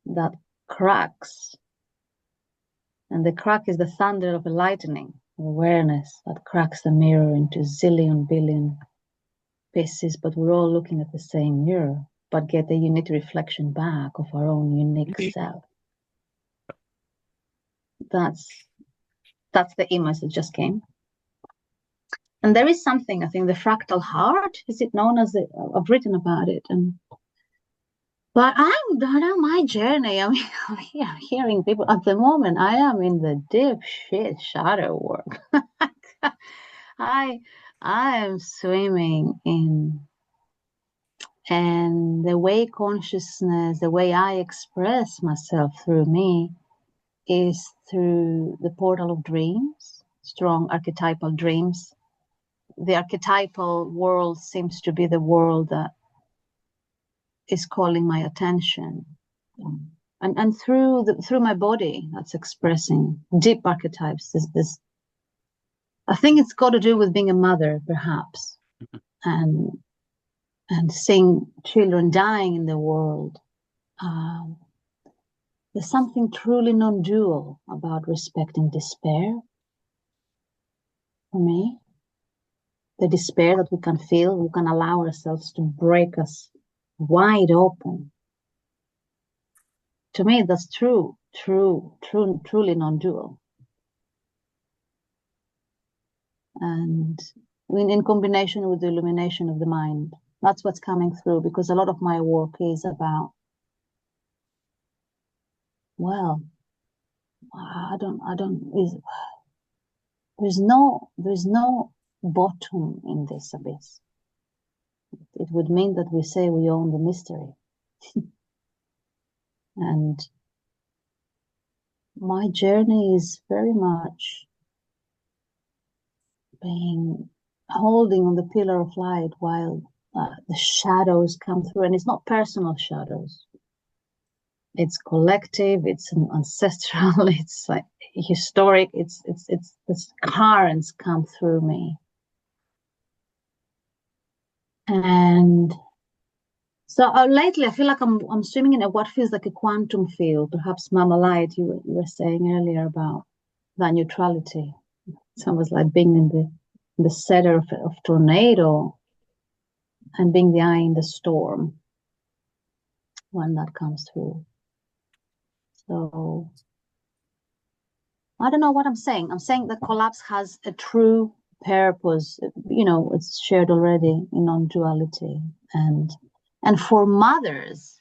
Speaker 2: that cracks. And the crack is the thunder of a lightning, awareness that cracks the mirror into zillion billion pieces, but we're all looking at the same mirror, but get a unique reflection back of our own unique self. That's the image that just came. And there is something, I think, the fractal heart, is it known as I've written about it. But I'm on my journey. I mean, I'm hearing people at the moment. I am in the deep shit shadow work. I am swimming in, and the way consciousness, the way I express myself through me is through the portal of dreams, strong archetypal dreams. The archetypal world seems to be the world that is calling my attention. And through my body, that's expressing deep archetypes. This I think it's got to do with being a mother, perhaps, and seeing children dying in the world. There's something truly non-dual about respecting despair for me. The despair that we can feel, we can allow ourselves to break us wide open. To me, that's truly non-dual. And in combination with the illumination of the mind, that's what's coming through, because a lot of my work is about, well, there's no bottom in this abyss. It would mean that we say we own the mystery. And my journey is very much holding on the pillar of light while the shadows come through. And it's not personal shadows. It's collective, it's an ancestral, it's like historic, it's currents come through me. And so lately I feel like I'm swimming in what feels like a quantum field. Perhaps Mama Light, you were saying earlier about that neutrality. It's almost like being in the center of tornado and being the eye in the storm when that comes through. So I don't know what I'm saying. I'm saying that collapse has a true purpose. It's shared already in non-duality. And for mothers,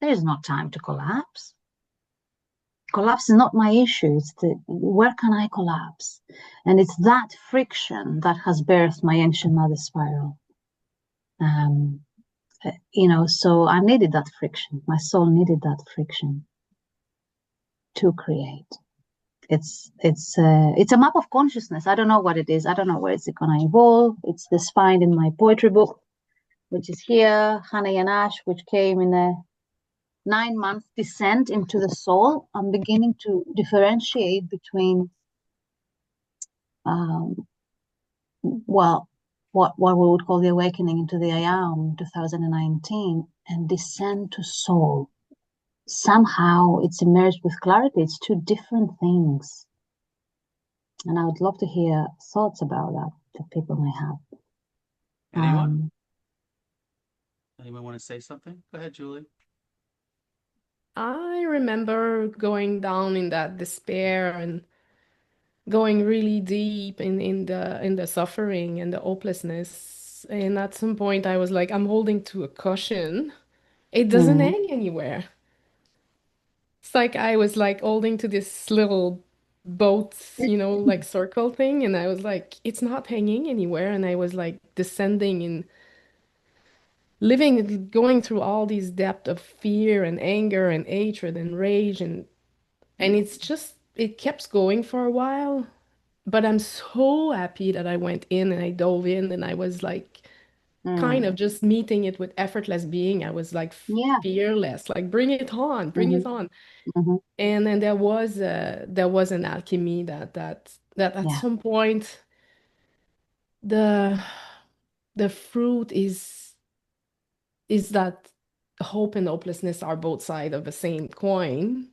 Speaker 2: there's no time to collapse. Collapse is not my issue. It's where can I collapse? And it's that friction that has birthed my ancient mother spiral. So I needed that friction. My soul needed that friction to create. it's a map of consciousness. I don't know what it is. I don't know where it's going to evolve. It's defined in my poetry book, which is here, Hannah and Ash, which came in a 9-month descent into the soul. I'm beginning to differentiate between, well, what we would call the awakening into the I Am 2019 and descent to soul. Somehow it's emerged with clarity. It's two different things. And I would love to hear thoughts about that people may have.
Speaker 3: Anyone? Anyone want to say something? Go ahead, Julie.
Speaker 4: I remember going down in that despair and going really deep in the suffering and the hopelessness. And at some point I was like, I'm holding to a cushion. It doesn't hang anywhere. It's like I was like holding to this little boat, like circle thing, and I was like, it's not hanging anywhere. And I was like descending and living, going through all these depths of fear and anger and hatred and rage and it kept going for a while. But I'm so happy that I went in and I dove in and I was like kind of just meeting it with effortless being. I was like
Speaker 2: Yeah.
Speaker 4: fearless, like bring it on, bring it on. And then there was an alchemy that at some point the fruit is that hope and hopelessness are both sides of the same coin.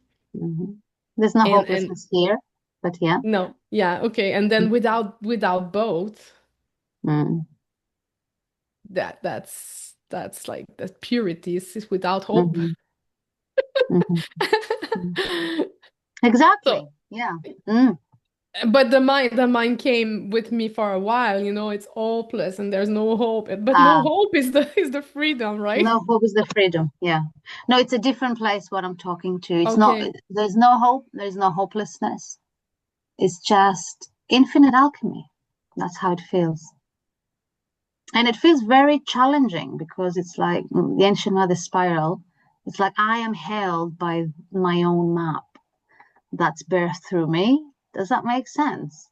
Speaker 2: There's no
Speaker 4: And
Speaker 2: hopelessness here, but yeah.
Speaker 4: no, yeah, okay. And then without both, that's like that purity is without hope.
Speaker 2: Exactly.
Speaker 4: So,
Speaker 2: yeah.
Speaker 4: but the mind came with me for a while, it's hopeless and there's no hope. But no hope is the freedom, right?
Speaker 2: No hope is the freedom. Yeah. No, it's a different place what I'm talking to. It's
Speaker 4: Okay.
Speaker 2: not, there's no hope, there's no hopelessness. It's just infinite alchemy. That's how it feels. And it feels very challenging because it's like the ancient mother spiral. It's like I am held by my own map that's birthed through me. Does that make sense?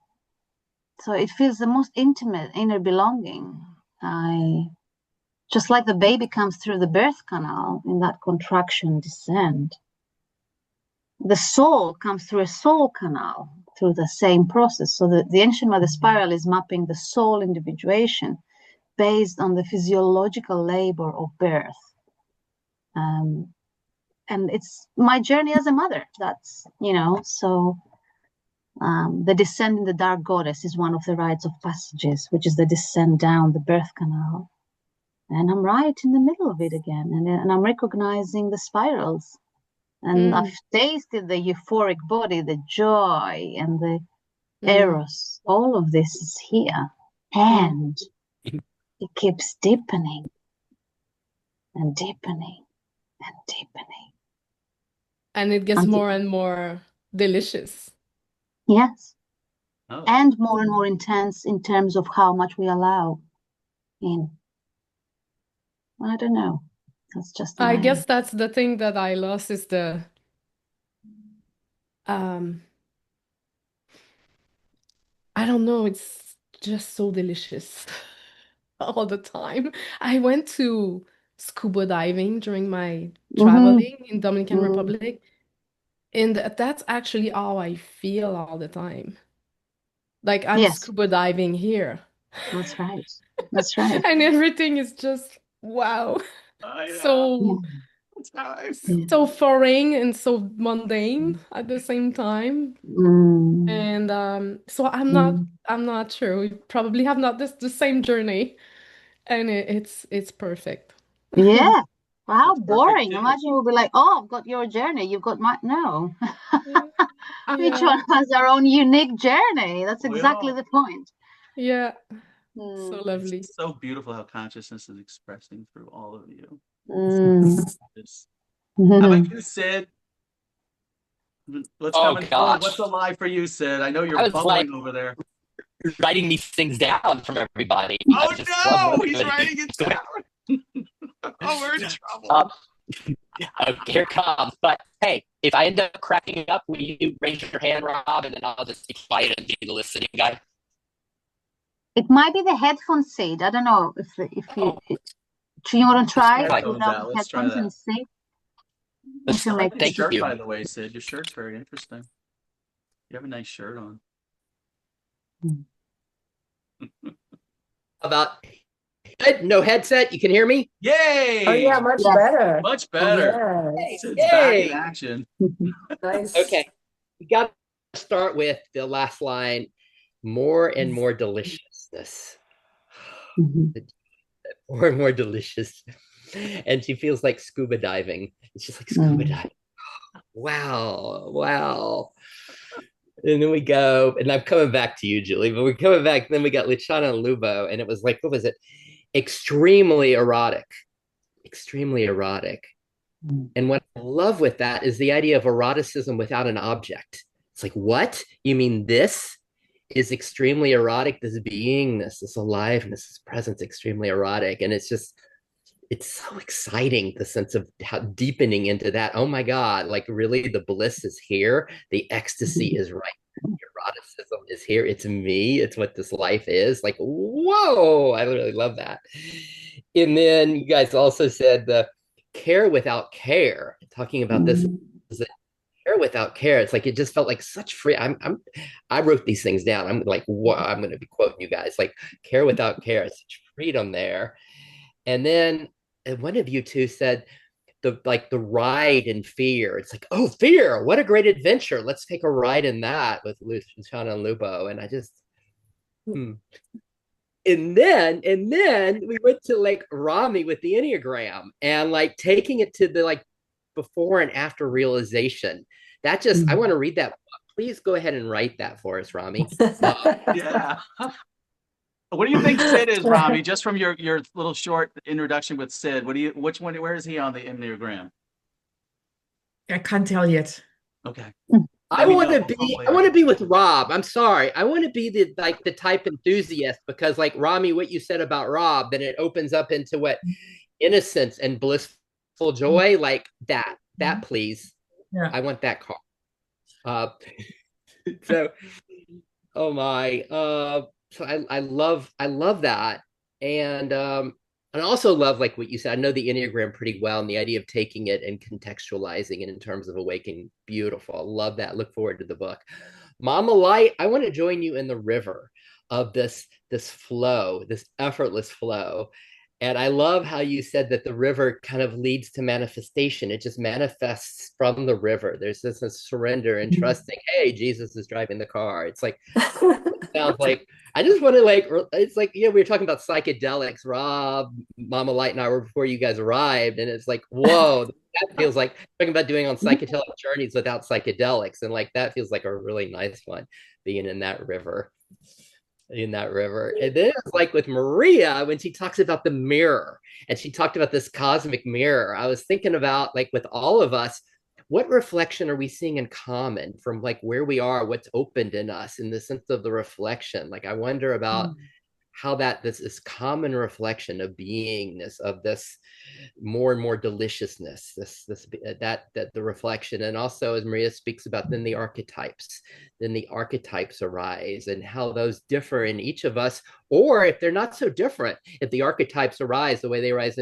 Speaker 2: So it feels the most intimate inner belonging. Just like the baby comes through the birth canal in that contraction descent, the soul comes through a soul canal through the same process. So the ancient mother spiral is mapping the soul individuation based on the physiological labor of birth. And it's my journey as a mother. That's, so the descent in the dark goddess is one of the rites of passages, which is the descent down the birth canal. And I'm right in the middle of it again. And I'm recognizing the spirals. And I've tasted the euphoric body, the joy and the eros. All of this is here. And it keeps deepening and deepening and deepening.
Speaker 4: And it gets more and more delicious.
Speaker 2: Yes. Oh. And more intense in terms of how much we allow in. I don't know. That's just
Speaker 4: I guess that's the thing that I lost is the I don't know, it's just so delicious all the time. I went to scuba diving during my traveling in Dominican Republic, and that's actually how I feel all the time. Like I'm scuba diving here.
Speaker 2: That's right. That's right.
Speaker 4: And everything is just wow. So foreign and so mundane at the same time. And so I'm not sure. We probably have not the same journey, and it's perfect.
Speaker 2: Yeah. Well, how boring. Imagine we'll be like, oh, I've got your journey. You've got my no. Each one has our own unique journey. That's exactly the point.
Speaker 4: Yeah. So lovely.
Speaker 3: It's so beautiful how consciousness is expressing through all of you. How about you, Sid? What's coming forward? What's alive for you, Sid? I know you're bubbling over there.
Speaker 6: Writing these things down from everybody.
Speaker 3: Oh no, he's writing it down. Oh, we're in trouble.
Speaker 6: Okay, here it comes. But hey, if I end up cracking up, will you raise your hand, Rob, and then I'll just be quiet and be the listening guy.
Speaker 2: It might be the headphone seat. I don't know if
Speaker 6: Oh,
Speaker 2: you want to try
Speaker 3: Let's try
Speaker 6: Fine.
Speaker 2: without the
Speaker 3: Let's try
Speaker 2: headphones
Speaker 3: that.
Speaker 2: and see
Speaker 6: let's
Speaker 2: if you
Speaker 3: I
Speaker 2: make
Speaker 3: like your
Speaker 6: thank
Speaker 3: shirt,
Speaker 6: you.
Speaker 3: by the way, Sid. Your shirt's very interesting. You have a nice shirt on.
Speaker 6: About good? No headset. You can hear me?
Speaker 3: Yay!
Speaker 1: Oh yeah, much
Speaker 2: Yes.
Speaker 1: better.
Speaker 3: Much better.
Speaker 1: Yes.
Speaker 3: Sid's back in
Speaker 6: Yay!
Speaker 3: action.
Speaker 1: Nice.
Speaker 6: Okay. We got to start with the last line. More and more deliciousness. More and more delicious. And she feels like scuba diving. It's just like scuba diving. Wow. Wow. And then we go, and I'm coming back to you, Julie, but we're coming back. Then we got Luciana and Lubo, and it was like, what was it? Extremely erotic. Extremely erotic. And what I love with that is the idea of eroticism without an object. It's like, what? You mean this is extremely erotic? This beingness, this aliveness, this presence, extremely erotic. And it's just, it's so exciting, the sense of how deepening into that. Oh my God, like really the bliss is here. The ecstasy is right. Eroticism is here. It's me. It's what this life is. Like, whoa, I really love that. And then you guys also said the care without care, talking about this is that care without care. It's like it just felt like such free. I wrote these things down. I'm like, what? I'm going to be quoting you guys. Like care without care, such freedom there. And then one of you two said the ride in fear. It's like, oh, fear! What a great adventure! Let's take a ride in that with Luciana and Lubo. And I just, and then we went to like Rami with the Enneagram and like taking it to the like before and after realization. That just, I want to read that. Please go ahead and write that for us, Rami.
Speaker 3: Yeah. What do you think Sid is, Rami? Just from your little short introduction with Sid, which one, where is he on the Enneagram?
Speaker 5: I can't tell yet.
Speaker 3: Okay.
Speaker 6: I want to be with Rob. I'm sorry. I want to be the type enthusiast because like Rami, what you said about Rob, then it opens up into what innocence and blissful joy, like that please.
Speaker 5: Yeah.
Speaker 6: I want that car. So, oh my. So I love that. And I also love like what you said. I know the Enneagram pretty well and the idea of taking it and contextualizing it in terms of awakening. Beautiful. Love that. Look forward to the book. Mama Light, I want to join you in the river of this flow, this effortless flow. And I love how you said that the river kind of leads to manifestation. It just manifests from the river. There's this surrender and trusting, hey, Jesus is driving the car. It's like, sounds like, I just want to like, it's like, we were talking about psychedelics. Rob, Mama Light and I were before you guys arrived. And it's like, whoa, that feels like talking about doing on psychedelic journeys without psychedelics. And like, that feels like a really nice one, being in that river. And then it's like with Maria, when she talks about the mirror and she talked about this cosmic mirror, I was thinking about like with all of us, what reflection are we seeing in common from like where we are, what's opened in us in the sense of the reflection? Like I wonder about how this common reflection of beingness, of this more and more deliciousness, that the reflection. And also as Maria speaks about then the archetypes arise and how those differ in each of us, or if they're not so different, if the archetypes arise the way they arise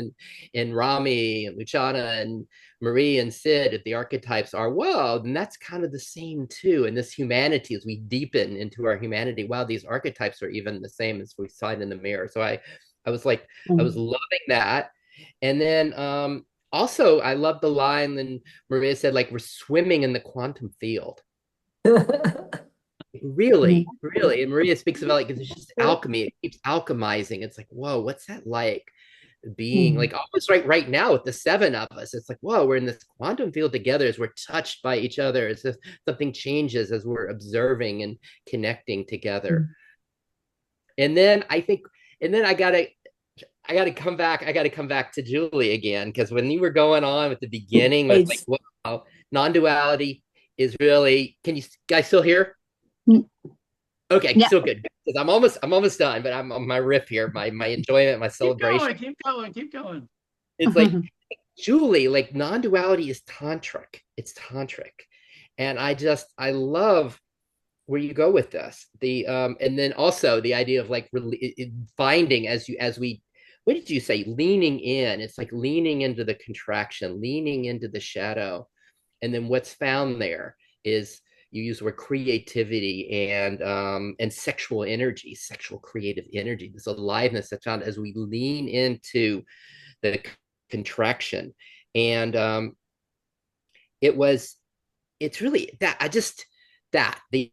Speaker 6: in Rami and Luciana and Marie and Sid, if the archetypes are, well, then that's kind of the same too. And this humanity, as we deepen into our humanity, wow, these archetypes are even the same as we saw in the mirror. So I was like, I was loving that. And then also I love the line then Maria said, like, we're swimming in the quantum field. Really. And Maria speaks about like, it's just alchemy. It keeps alchemizing. It's like, whoa, what's that like? Being like almost right now with the seven of us, it's like, whoa, we're in this quantum field together as we're touched by each other. It's just something changes as we're observing and connecting together. And then I gotta come back to Julie again, because when you were going on with the beginning with like, wow, non-duality is really, can you guys still hear? Okay, yeah. So good, because I'm almost done, but I'm on my riff here, my enjoyment, my celebration.
Speaker 3: Keep going.
Speaker 6: It's like Julie, like non-duality is tantric. It's tantric. And I love where you go with this. And then also the idea of like finding as we what did you say? Leaning in. It's like leaning into the contraction, leaning into the shadow. And then what's found there is you use the word creativity and sexual energy, sexual creative energy, this aliveness that's found as we lean into the contraction. And it was it's really that I just that the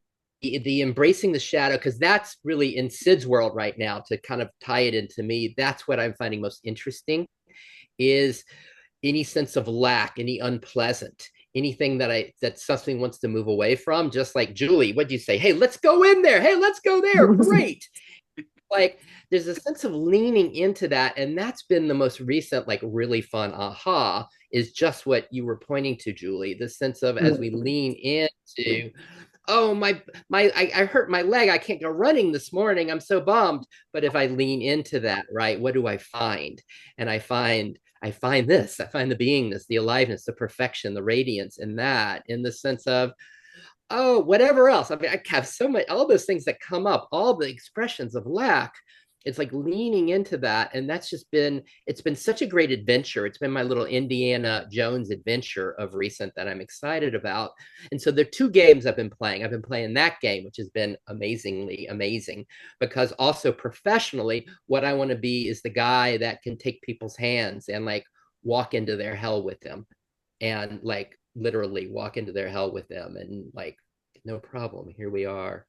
Speaker 6: embracing the shadow, because that's really in Sid's world right now, to kind of tie it into me. That's what I'm finding most interesting is any sense of lack, any unpleasant, anything that something wants to move away from. Just like Julie, what'd you say? Hey, let's go in there. Hey, let's go there. Great. Like there's a sense of leaning into that, and that's been the most recent like really fun aha, is just what you were pointing to, Julie, the sense of as we lean into, oh I hurt my leg, I can't go running this morning, I'm so bummed. But if I lean into that, right, what do I find? And I find this, I find the beingness, the aliveness, the perfection, the radiance in that, in the sense of, oh, whatever else. I mean, I have so much, all those things that come up, all the expressions of lack. It's like leaning into that. And that's just been, it's been such a great adventure. It's been my little Indiana Jones adventure of recent that I'm excited about. And so there are two games I've been playing. I've been playing that game, which has been amazingly amazing, because also professionally, what I want to be is the guy that can take people's hands and like walk into their hell with them, and like literally walk into their hell with them, and like no problem, here we are.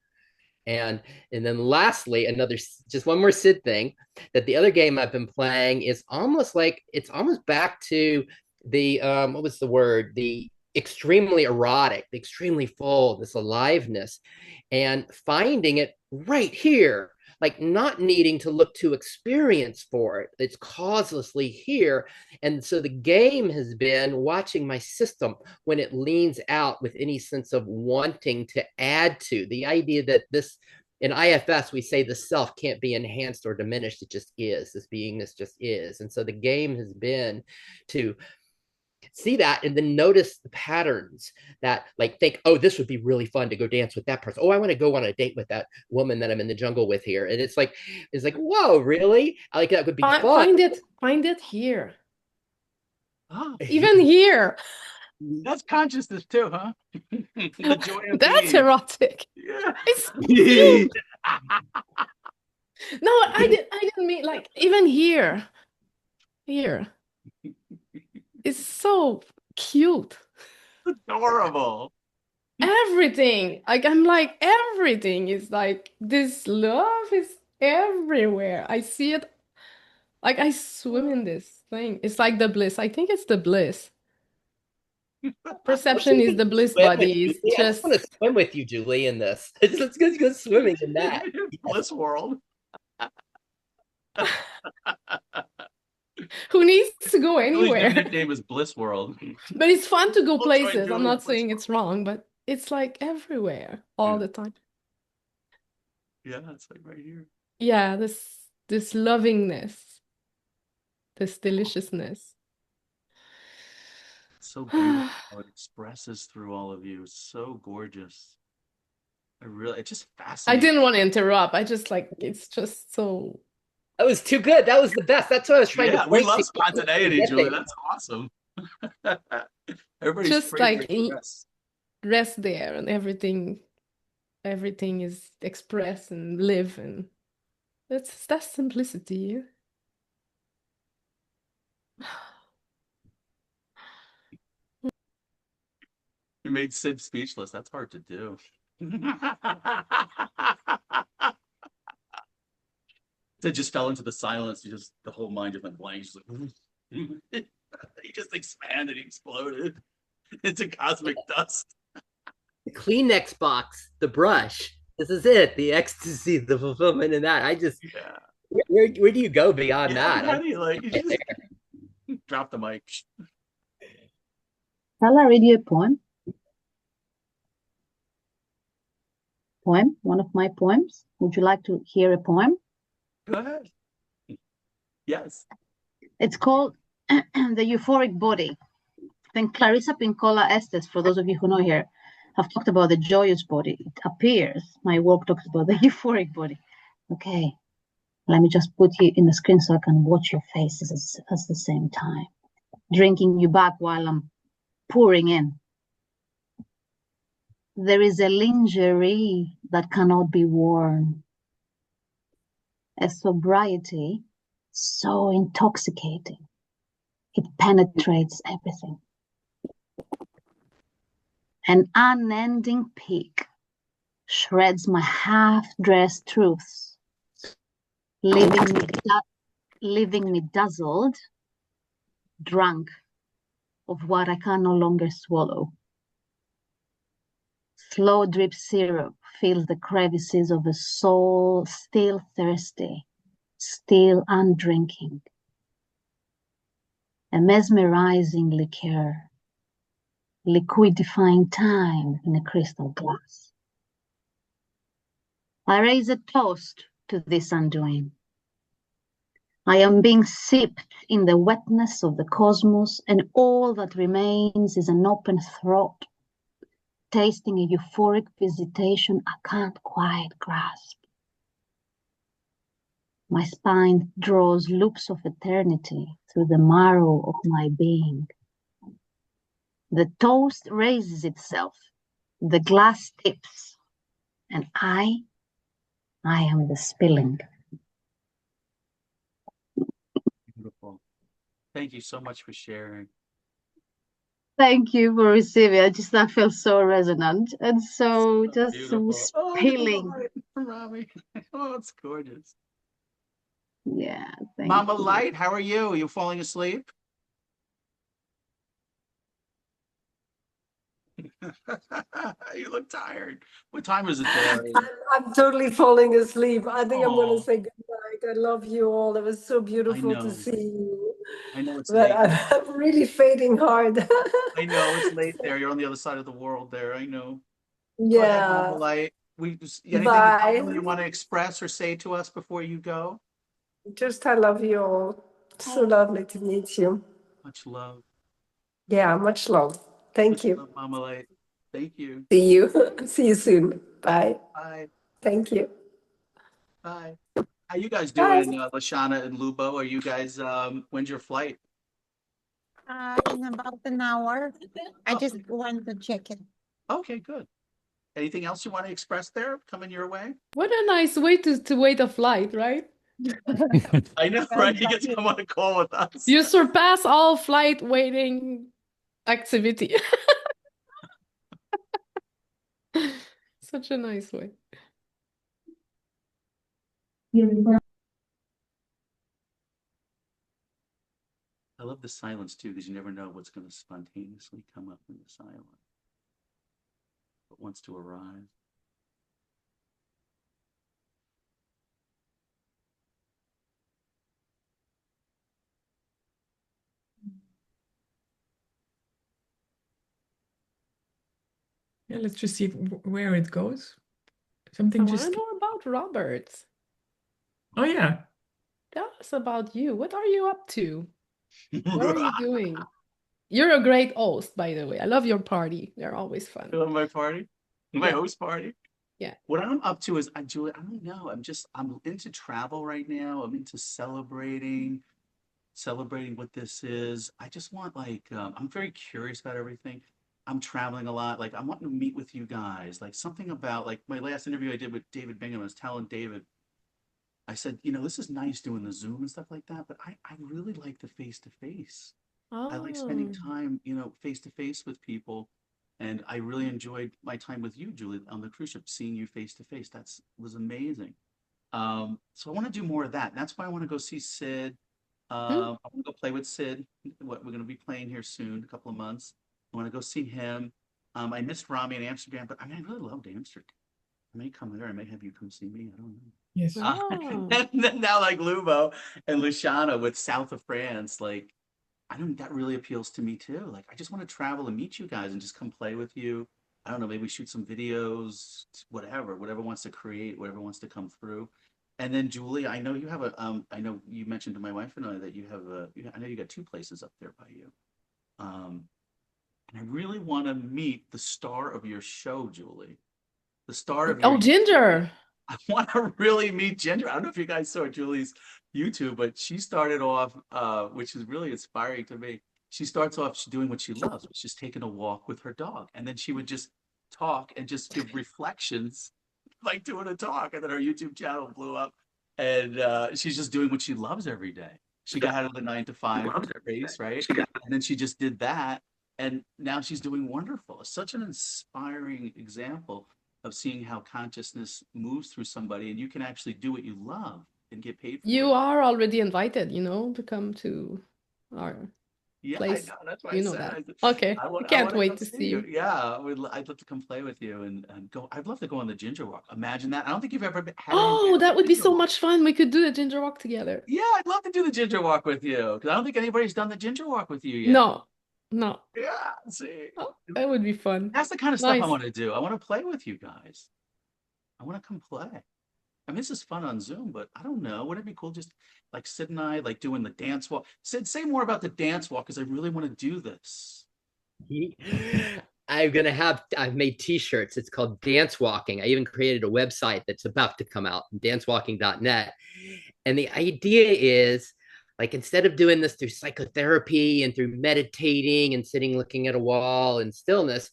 Speaker 6: And then lastly, another, just one more Sid thing, that the other game I've been playing is almost like, it's almost back to the what was the word, the extremely erotic, the extremely full, this aliveness, and finding it right here, like not needing to look to experience for it, it's causelessly here. And so the game has been watching my system when it leans out with any sense of wanting to add to the idea that this, in IFS, we say the self can't be enhanced or diminished. It just is. This beingness just is. And so the game has been to see that and then notice the patterns that like think, oh, this would be really fun to go dance with that person. Oh, I want to go on a date with that woman that I'm in the jungle with here. And it's like, whoa, really? Like that would be fun.
Speaker 4: Find it here.
Speaker 3: Oh,
Speaker 4: Even here.
Speaker 3: that's consciousness too, huh? The joy of
Speaker 4: That's
Speaker 3: being.
Speaker 4: erotic.
Speaker 3: Yeah.
Speaker 4: It's cute. No, I didn't mean like even here. Here. It's so cute.
Speaker 3: Adorable.
Speaker 4: Everything. Like I'm like everything is like this love is everywhere. I see it like I swim in this thing. It's like the bliss. I think it's the bliss. Perception is the bliss, buddy. It's
Speaker 6: I just want to
Speaker 4: just
Speaker 6: swim with you, Julie, in this. Let's go swimming in that.
Speaker 3: Bliss world.
Speaker 4: who needs to go
Speaker 3: Julie's new
Speaker 4: anywhere?
Speaker 3: nickname is Bliss World.
Speaker 4: But it's fun to go
Speaker 3: We'll join
Speaker 4: places. I'm
Speaker 3: Julie
Speaker 4: not
Speaker 3: Bliss
Speaker 4: saying
Speaker 3: World.
Speaker 4: it's wrong, but it's like everywhere all
Speaker 3: Yeah.
Speaker 4: the time.
Speaker 3: Yeah, it's like right here.
Speaker 4: Yeah, this lovingness, this deliciousness.
Speaker 3: It's so beautiful how it expresses through all of you. It's so gorgeous. It just
Speaker 4: I
Speaker 3: fascinates.
Speaker 4: didn't want to interrupt. I just like it's just so
Speaker 6: That was too good. That was the best. That's what I was trying to
Speaker 3: Yeah, we
Speaker 6: point
Speaker 3: love
Speaker 6: to.
Speaker 3: spontaneity, Julie. That's awesome. Everybody's
Speaker 4: just
Speaker 3: free to
Speaker 4: like
Speaker 3: express.
Speaker 4: rest there and everything is express and live, and that's simplicity.
Speaker 3: You made Sid speechless. That's hard to do. Sid just fell into the silence. The whole mind just went blank. Just like, he just expanded. He exploded into cosmic dust.
Speaker 6: The Kleenex box, the brush. This is it. The ecstasy, the fulfillment in that.
Speaker 3: Yeah.
Speaker 6: Where do you go beyond
Speaker 3: Yeah,
Speaker 6: that?
Speaker 3: honey, like you just drop the mic.
Speaker 2: Shall I read you a poem? One of my poems. Would you like to hear a poem?
Speaker 3: Go ahead. Yes.
Speaker 2: It's called the euphoric body. Then Clarissa Pincola Estes, for those of you who know her, have talked about the joyous body. It appears my work talks about the euphoric body. Okay, let me just put you in the screen so I can watch your faces at the same time. Drinking you back while I'm pouring in. There is a lingerie that cannot be worn. A sobriety so intoxicating. It penetrates everything. An unending peak shreds my half-dressed truths, leaving me dazzled, drunk of what I can no longer swallow. Slow drip syrup fills the crevices of a soul still thirsty, still undrinking. A mesmerizing liqueur, liquidifying time in a crystal glass. I raise a toast to this undoing. I am being sipped in the wetness of the cosmos, and all that remains is an open throat, tasting a euphoric visitation I can't quite grasp. My spine draws loops of eternity through the marrow of my being. The toast raises itself, the glass tips, and I am the spilling.
Speaker 3: Beautiful. Thank you so much for sharing.
Speaker 2: Thank you for receiving. That felt so resonant and so just so
Speaker 3: Beautiful.
Speaker 2: spilling.
Speaker 3: Oh, Rami. Oh, it's gorgeous.
Speaker 2: Yeah, thank
Speaker 3: Mama
Speaker 2: you.
Speaker 3: Light, how are you? Are you falling asleep? You look tired. What time is it there?
Speaker 1: I'm totally falling asleep. I think I'm going to
Speaker 3: Oh,
Speaker 1: say good night. I love you all. It was so
Speaker 3: I
Speaker 1: beautiful to
Speaker 3: know.
Speaker 1: see you.
Speaker 3: I know it's
Speaker 1: But
Speaker 3: late.
Speaker 1: I'm really fading hard.
Speaker 3: I know it's late there. You're on the other side of the world there. I know. Go ahead, Mama
Speaker 1: Yeah.
Speaker 3: Light. Anything
Speaker 1: Bye.
Speaker 3: final you want to express or say to us before you go?
Speaker 1: Just I love you all. So
Speaker 3: Oh,
Speaker 1: lovely to meet you.
Speaker 3: much love.
Speaker 1: Yeah, much love. Thank
Speaker 3: Much
Speaker 1: you.
Speaker 3: love, Mama Light. Thank you.
Speaker 1: See you. See you soon. Bye.
Speaker 3: Bye.
Speaker 1: Thank you.
Speaker 3: Bye. How you guys
Speaker 1: Bye.
Speaker 3: doing, Lashana and Lubo? Are you guys, when's your flight?
Speaker 8: In about an hour. I
Speaker 3: Oh,
Speaker 8: just want to check it.
Speaker 3: okay, good. Anything else you want to express there coming your way?
Speaker 4: What a nice way to wait a flight, right?
Speaker 3: I know, right? You get to come on a call with us.
Speaker 4: You surpass all flight waiting activity. Such a nice way.
Speaker 3: I love the silence too, because you never know what's going to spontaneously come up in the silence. What wants to arrive.
Speaker 5: Yeah, let's just see where it goes.
Speaker 4: I
Speaker 5: Something
Speaker 4: want to
Speaker 5: just.
Speaker 4: know about Robert.
Speaker 5: Oh yeah.
Speaker 4: Tell us about you. What are you up to? What are you doing? You're a great host, by the way. I love your party. They're always fun.
Speaker 3: You love my party? My
Speaker 4: Yeah.
Speaker 3: host party?
Speaker 4: Yeah.
Speaker 3: What I'm up to is, Julie, I don't know. I'm into travel right now. I'm into celebrating what this is. I just want I'm very curious about everything. I'm traveling a lot. Like I'm wanting to meet with you guys. Like something about like my last interview I did with David Bingham. I was telling David, I said, this is nice doing the Zoom and stuff like that, but I really like the face to face. I like spending
Speaker 4: Oh.
Speaker 3: time, face to face with people. And I really enjoyed my time with you, Julie, on the cruise ship, seeing you face to face. That's was amazing. So I want to do more of that. And that's why I want to go see Sid. I want to go play with Sid. What we're going to be playing here soon, a couple of months. I want to go see him. I missed Rami in Amsterdam, but I mean, I really loved Amsterdam. I may come there. I may have you come see me. I don't know.
Speaker 5: Yes.
Speaker 4: Oh.
Speaker 3: And then now like Lubo and Luciana with South of France, like I don't that really appeals to me too. Like I just want to travel and meet you guys and just come play with you. I don't know, maybe shoot some videos, whatever wants to create, whatever wants to come through. And then Julie, I know you have a I know you mentioned to my wife and I that you have I know you got two places up there by you. Um, and I really want to meet the star of your show, Julie. The star of your
Speaker 4: Oh, Ginger.
Speaker 3: I want to really meet Ginger. I don't know if you guys saw Julie's YouTube, but she started off, which is really inspiring to me. She starts off doing what she loves, which is taking a walk with her dog. And then she would just talk and just give reflections, like doing a talk. And then her YouTube channel blew up. And she's just doing what she loves every day. She got out of the 9 to 5 race, right? And then she just did that. And now she's doing wonderful. It's such an inspiring example of seeing how consciousness moves through somebody and you can actually do what you love and get paid for
Speaker 4: You
Speaker 3: it.
Speaker 4: are already invited, to come to our
Speaker 3: Yeah, I
Speaker 4: place.
Speaker 3: know. That's why I
Speaker 4: You know
Speaker 3: said
Speaker 4: that.
Speaker 3: I, said,
Speaker 4: Okay.
Speaker 3: I
Speaker 4: I
Speaker 3: want I
Speaker 4: can't
Speaker 3: want to
Speaker 4: wait
Speaker 3: come
Speaker 4: to
Speaker 3: see
Speaker 4: see
Speaker 3: you.
Speaker 4: you.
Speaker 3: Yeah, I'd love to come play with you and go. I'd love to go on the ginger walk. Imagine that. I don't think you've ever had anybody
Speaker 4: Oh,
Speaker 3: on
Speaker 4: that
Speaker 3: the
Speaker 4: would be
Speaker 3: ginger
Speaker 4: so
Speaker 3: walk.
Speaker 4: much fun. We could do the ginger walk together.
Speaker 3: Yeah, I'd love to do the ginger walk with you because I don't think anybody's done the ginger walk with you yet.
Speaker 4: No, no.
Speaker 3: Yeah, see,
Speaker 4: Oh, that would be fun.
Speaker 3: that's the kind of stuff I
Speaker 4: Nice.
Speaker 3: want to do. I want to play with you guys. I want to come play. I mean, this is fun on Zoom, but I don't know. Wouldn't it be cool just like Sid and I like doing the dance walk? Sid, say more about the dance walk because I really want to do this.
Speaker 6: I've made t-shirts. It's called Dance Walking. I even created a website that's about to come out, dancewalking.net. And the idea is like instead of doing this through psychotherapy and through meditating and sitting looking at a wall and stillness,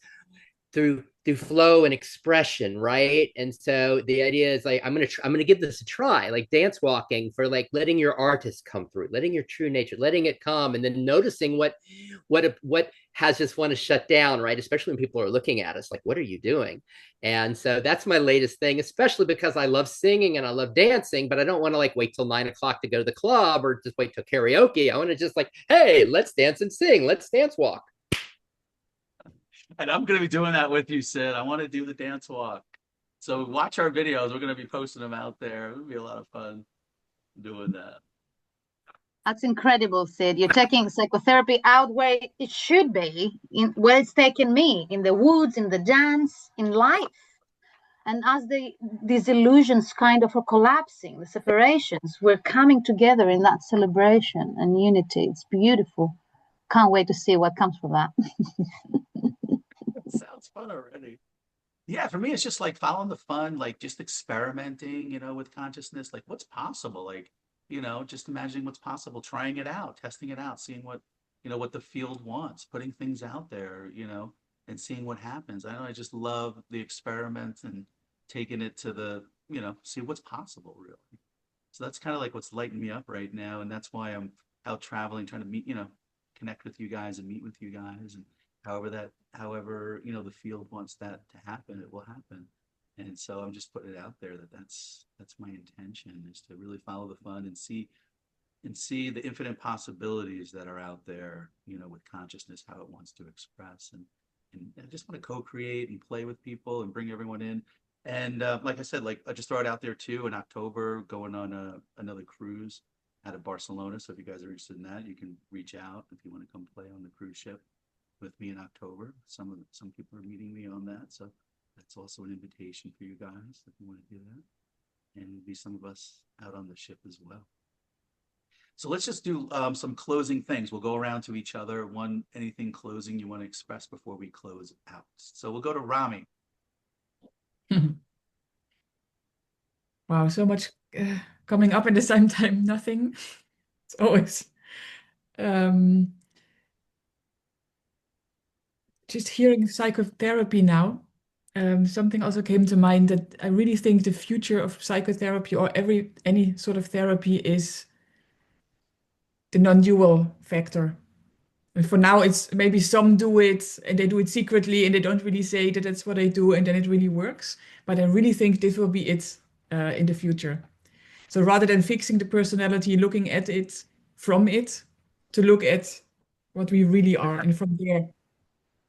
Speaker 6: through flow and expression, right? And so the idea is like I'm gonna give this a try, like dance walking for like letting your artist come through, letting your true nature, letting it come, and then noticing what has just want to shut down, right? Especially when people are looking at us, like, what are you doing? And so that's my latest thing, especially because I love singing and I love dancing, but I don't want to like wait till 9 o'clock to go to the club or just wait till karaoke. I want to just like, hey, let's dance and sing, let's dance walk.
Speaker 3: And I'm going to be doing that with you, Sid. I want to do the dance walk. So watch our videos. We're going to be posting them out there. It'll be a lot of fun doing that.
Speaker 2: That's incredible, Sid. You're taking psychotherapy out where it should be, in where it's taken me, in the woods, in the dance, in life. And as these illusions kind of are collapsing, the separations, we're coming together in that celebration and unity. It's beautiful. Can't wait to see what comes from that.
Speaker 3: Sounds fun already. Yeah, for me, it's just like following the fun, like just experimenting, with consciousness, like what's possible, like, just imagining what's possible, trying it out, testing it out, seeing what the field wants, putting things out there, and seeing what happens. I know I just love the experiment and taking it to see what's possible, really. So that's kind of like what's lighting me up right now. And that's why I'm out traveling, trying to meet, connect with you guys and meet with you guys. And however, the field wants that to happen, it will happen. And so I'm just putting it out there that's my intention is to really follow the fun and see the infinite possibilities that are out there, with consciousness, how it wants to express. And I just want to co-create and play with people and bring everyone in. And like I said, like I just throw it out there too. In October, going on another cruise out of Barcelona. So if you guys are interested in that, you can reach out if you want to come play on the cruise ship with me in October. Some people are meeting me on that, so that's also an invitation for you guys if you want to do that. And there'll be some of us out on the ship as well. So let's just do some closing things. We'll go around to each other. Anything closing you want to express before we close out. So we'll go to Rami.
Speaker 5: Wow, so much coming up at the same time. Nothing. It's always just hearing psychotherapy now. Something also came to mind that I really think the future of psychotherapy or any sort of therapy is the non-dual factor. And for now, it's maybe some do it and they do it secretly and they don't really say that that's what they do and then it really works. But I really think this will be it in the future. So rather than fixing the personality, looking at it from it, to look at what we really are and from there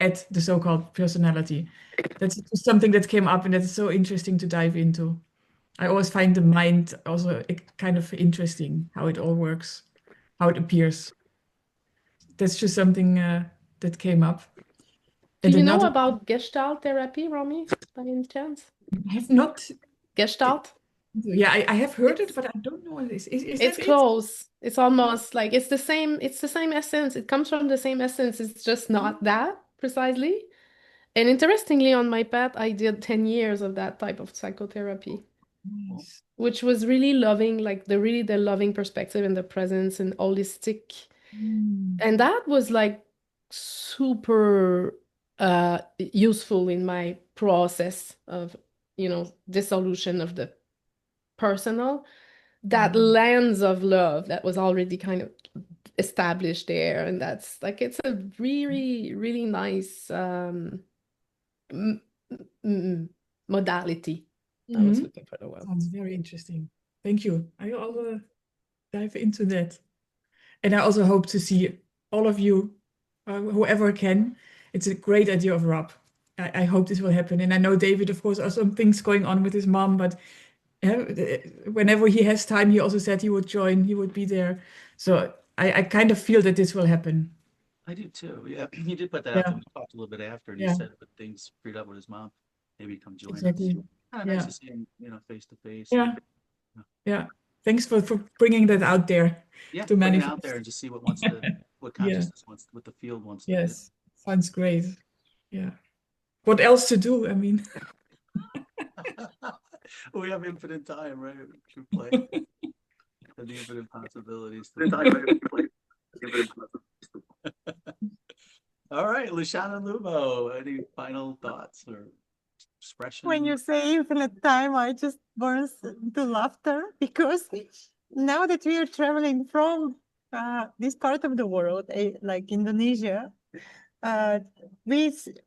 Speaker 5: at the so-called personality. That's just something that came up and that's so interesting to dive into. I always find the mind also kind of interesting, how it all works, how it appears. That's just something that came up.
Speaker 4: Do
Speaker 5: And
Speaker 4: you know
Speaker 5: another,
Speaker 4: about Gestalt therapy, Romy, by any chance?
Speaker 5: I have not,
Speaker 4: Gestalt?
Speaker 5: Yeah, I have heard it,
Speaker 4: It's
Speaker 5: but I don't know. Is
Speaker 4: it's
Speaker 5: that it?
Speaker 4: close. It's almost like it's the same essence. It comes from the same essence. It's just not that precisely. And interestingly, on my path, I did 10 years of that type of psychotherapy,
Speaker 3: Cool.
Speaker 5: Nice.
Speaker 4: which was really loving, like the loving perspective and the presence and holistic.
Speaker 5: Mm.
Speaker 4: And that was like super useful in my process of, dissolution of the personal. That
Speaker 5: Mm.
Speaker 4: lens of love that was already kind of established there. And that's like, it's a really, really nice m m modality. I was
Speaker 5: Mhm.
Speaker 4: looking for the word.
Speaker 5: Sounds very interesting. Thank you. I'll dive into that. And I also hope to see all of you, whoever can. It's a great idea of Rob. I hope this will happen. And I know David, of course, are some things going on with his mom, but whenever he has time, he also said he would join, he would be there. So I kind of feel that this will happen.
Speaker 3: I do too. Yeah, he did put that out
Speaker 5: Yeah,
Speaker 3: there. We talked a little bit after, and he
Speaker 5: yeah,
Speaker 3: said when things freed up with his mom, maybe come join us.
Speaker 5: exactly.
Speaker 3: Kind of nice
Speaker 5: Yeah,
Speaker 3: to see him, face to face, and
Speaker 5: yeah, yeah. Thanks for bringing that out there
Speaker 3: yeah,
Speaker 5: to
Speaker 3: bring it out there
Speaker 5: manifest.
Speaker 3: and just see what
Speaker 5: Yeah,
Speaker 3: consciousness wants, what the field wants to do.
Speaker 5: yes. Sounds great. Yeah. What else to do? I mean,
Speaker 3: We have infinite time, right? To play and the infinite possibilities to play. All right, Luciana Lubo, any final thoughts or
Speaker 8: When
Speaker 3: expression?
Speaker 8: you say infinite time, I just burst into laughter because now that we are traveling from this part of the world, like Indonesia, uh,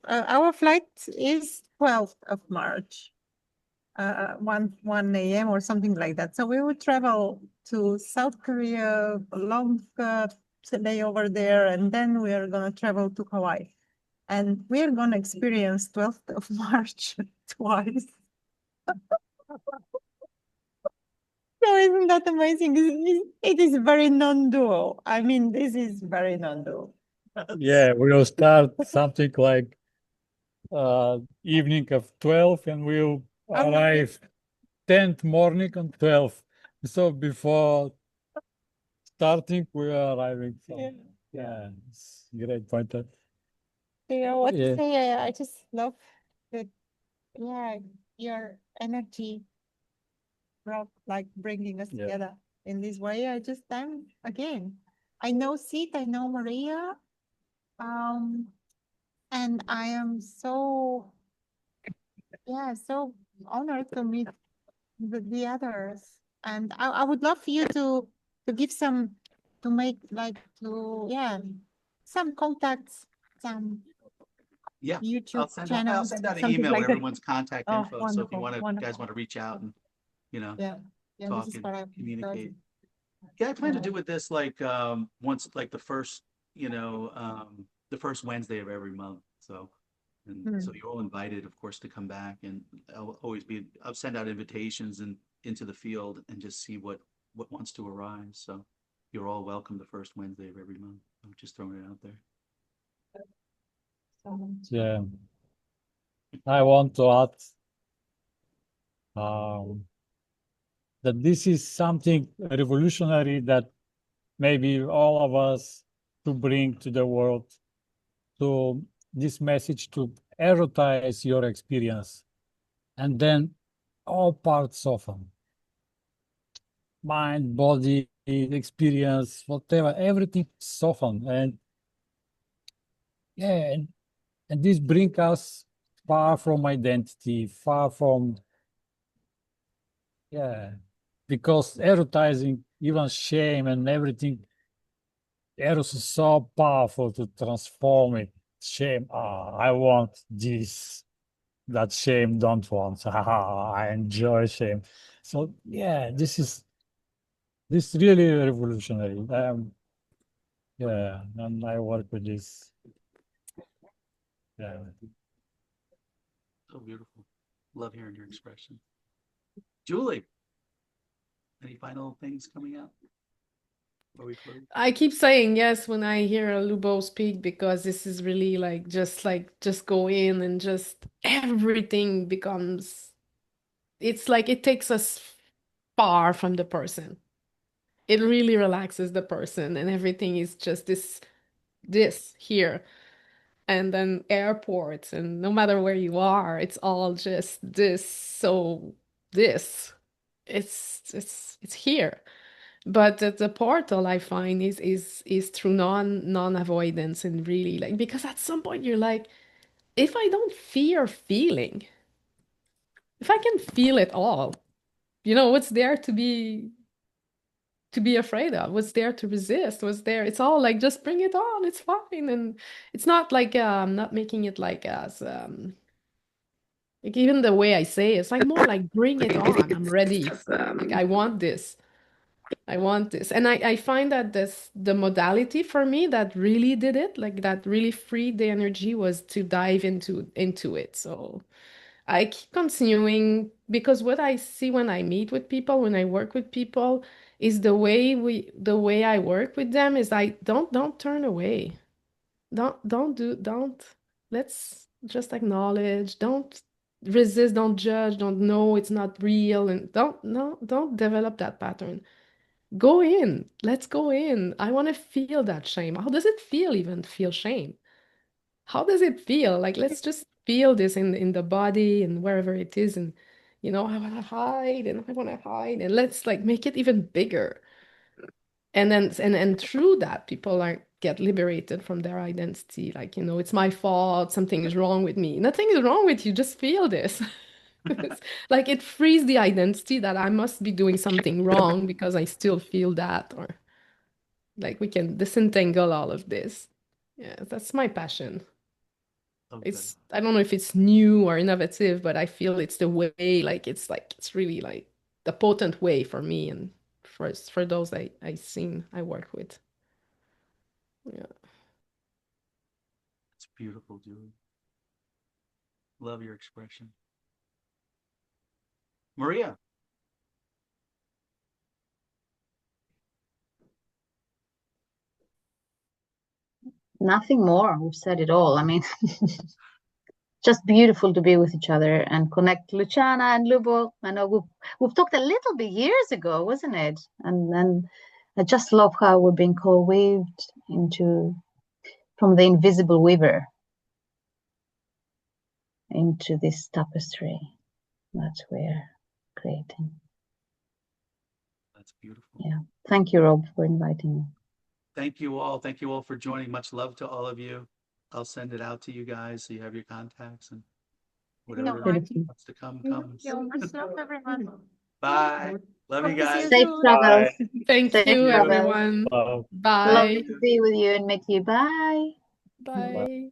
Speaker 8: our flight is 12th of March, 1 a.m. or something like that. So we will travel to South Korea, a long layover there, and then we are gonna travel to Hawaii. And we're gonna experience 12th of March twice. So isn't that amazing? It is very non-dual. I mean, this is very non-dual.
Speaker 7: Yeah, we'll start something like evening of 12 and we'll arrive 10th morning on 12. So before starting, we are arriving. So,
Speaker 8: Yeah.
Speaker 7: yeah, it's great pointer.
Speaker 8: You know what to
Speaker 7: Yeah.
Speaker 8: say? I just love that. Yeah, your energy, Rob, like bringing us
Speaker 7: Yeah.
Speaker 8: together in this way. I'm again. I know Sid, I know Maria, um, and I am so so honored to meet the others. And I would love for you to give some to make like to some contacts, some
Speaker 3: Yeah,
Speaker 8: YouTube
Speaker 3: I'll
Speaker 8: channels,
Speaker 3: send out an
Speaker 8: something
Speaker 3: email with
Speaker 8: like that.
Speaker 3: everyone's contact
Speaker 8: Oh,
Speaker 3: info. So if you
Speaker 8: wonderful,
Speaker 3: guys want
Speaker 8: wonderful.
Speaker 3: to reach out and, you know,
Speaker 8: Yeah, yeah, this
Speaker 3: talk
Speaker 8: is
Speaker 3: and
Speaker 8: what I'm
Speaker 3: communicate.
Speaker 8: excited.
Speaker 3: Yeah, I plan to
Speaker 8: Yeah.
Speaker 3: do with this like once like the first Wednesday of every month. So and so
Speaker 8: Hmm.
Speaker 3: you're all invited, of course, to come back and I'll send out invitations and into the field and just see what wants to arise. So you're all welcome the first Wednesday of every month. I'm just throwing it out there.
Speaker 7: Yeah. I want to add um, that this is something revolutionary that maybe all of us to bring to the world, to this message to erotize your experience, and then all parts soften. Mind, body, experience, whatever, everything soften. And yeah, and this bring us far from identity, far from, yeah, because erotizing, even shame and everything, eros is so powerful to transform it. Shame, I want this. That shame don't want. I enjoy shame. So yeah, this really revolutionary. Yeah, and I work with this. Yeah.
Speaker 3: So beautiful. Love hearing your expression. Julie, any final things coming out before we close?
Speaker 4: I keep saying yes when I hear Lubo speak because this is really like just go in and just everything becomes it's like it takes us far from the person. It really relaxes the person, and everything is just this here. And then airports, and no matter where you are, it's all just this. So this, it's here. But the portal I find is through non-avoidance, and really like, because at some point you're like, if I don't fear feeling, if I can feel it all, what's there to be afraid of? What's there to resist? What's there? It's all like, just bring it on. It's fine. And it's not like not making it like as like, even the way I say it's like more like, bring it on. I'm ready. Like, I want this. I want this. And I find that the modality for me that really did it, like that really freed the energy, was to dive into it. So I keep continuing, because what I see when I meet with people, when I work with people, is the way I work with them is, I don't turn away. Don't. Let's just acknowledge. Don't resist, don't judge, don't know it's not real, and don't develop that pattern. Go in. Let's go in. I want to feel that shame. How does it feel, even to feel shame? How does it feel? Like, let's just feel this in the body and wherever it is. And I want to hide, and I want to hide, and let's like make it even bigger. And then and through that, people like get liberated from their identity. Like, it's my fault, something is wrong with me. Nothing is wrong with you, just feel this. It's like, it frees the identity that I must be doing something wrong because I still feel that, or like, we can disentangle all of this. Yeah, that's my passion.
Speaker 3: Okay.
Speaker 4: I don't know if it's new or innovative, but I feel it's the way, like, it's really like the potent way for me, and for those I work with. Yeah.
Speaker 3: It's beautiful, Julie. Love your expression. Maria.
Speaker 2: Nothing more. We've said it all. I mean, just beautiful to be with each other and connect. Luciana and Lubo, I know we've talked a little bit years ago, wasn't it? And I just love how we're being co-weaved from the invisible weaver into this tapestry that we're creating.
Speaker 3: That's beautiful.
Speaker 2: Yeah. Thank you, Rob, for inviting me.
Speaker 3: Thank you all. Thank you all for joining. Much love to all of you. I'll send it out to you guys so you have your contacts, and whatever wants to come comes.
Speaker 8: Much love, everyone.
Speaker 3: Bye. Love you
Speaker 8: Hope to see
Speaker 3: guys.
Speaker 8: you
Speaker 2: Safe
Speaker 8: soon.
Speaker 2: travels.
Speaker 4: Thank
Speaker 2: Safe
Speaker 4: you,
Speaker 2: travels.
Speaker 4: everyone.
Speaker 7: Wow.
Speaker 4: Bye.
Speaker 2: Lovely to be with you and meet you. Bye.
Speaker 4: Bye.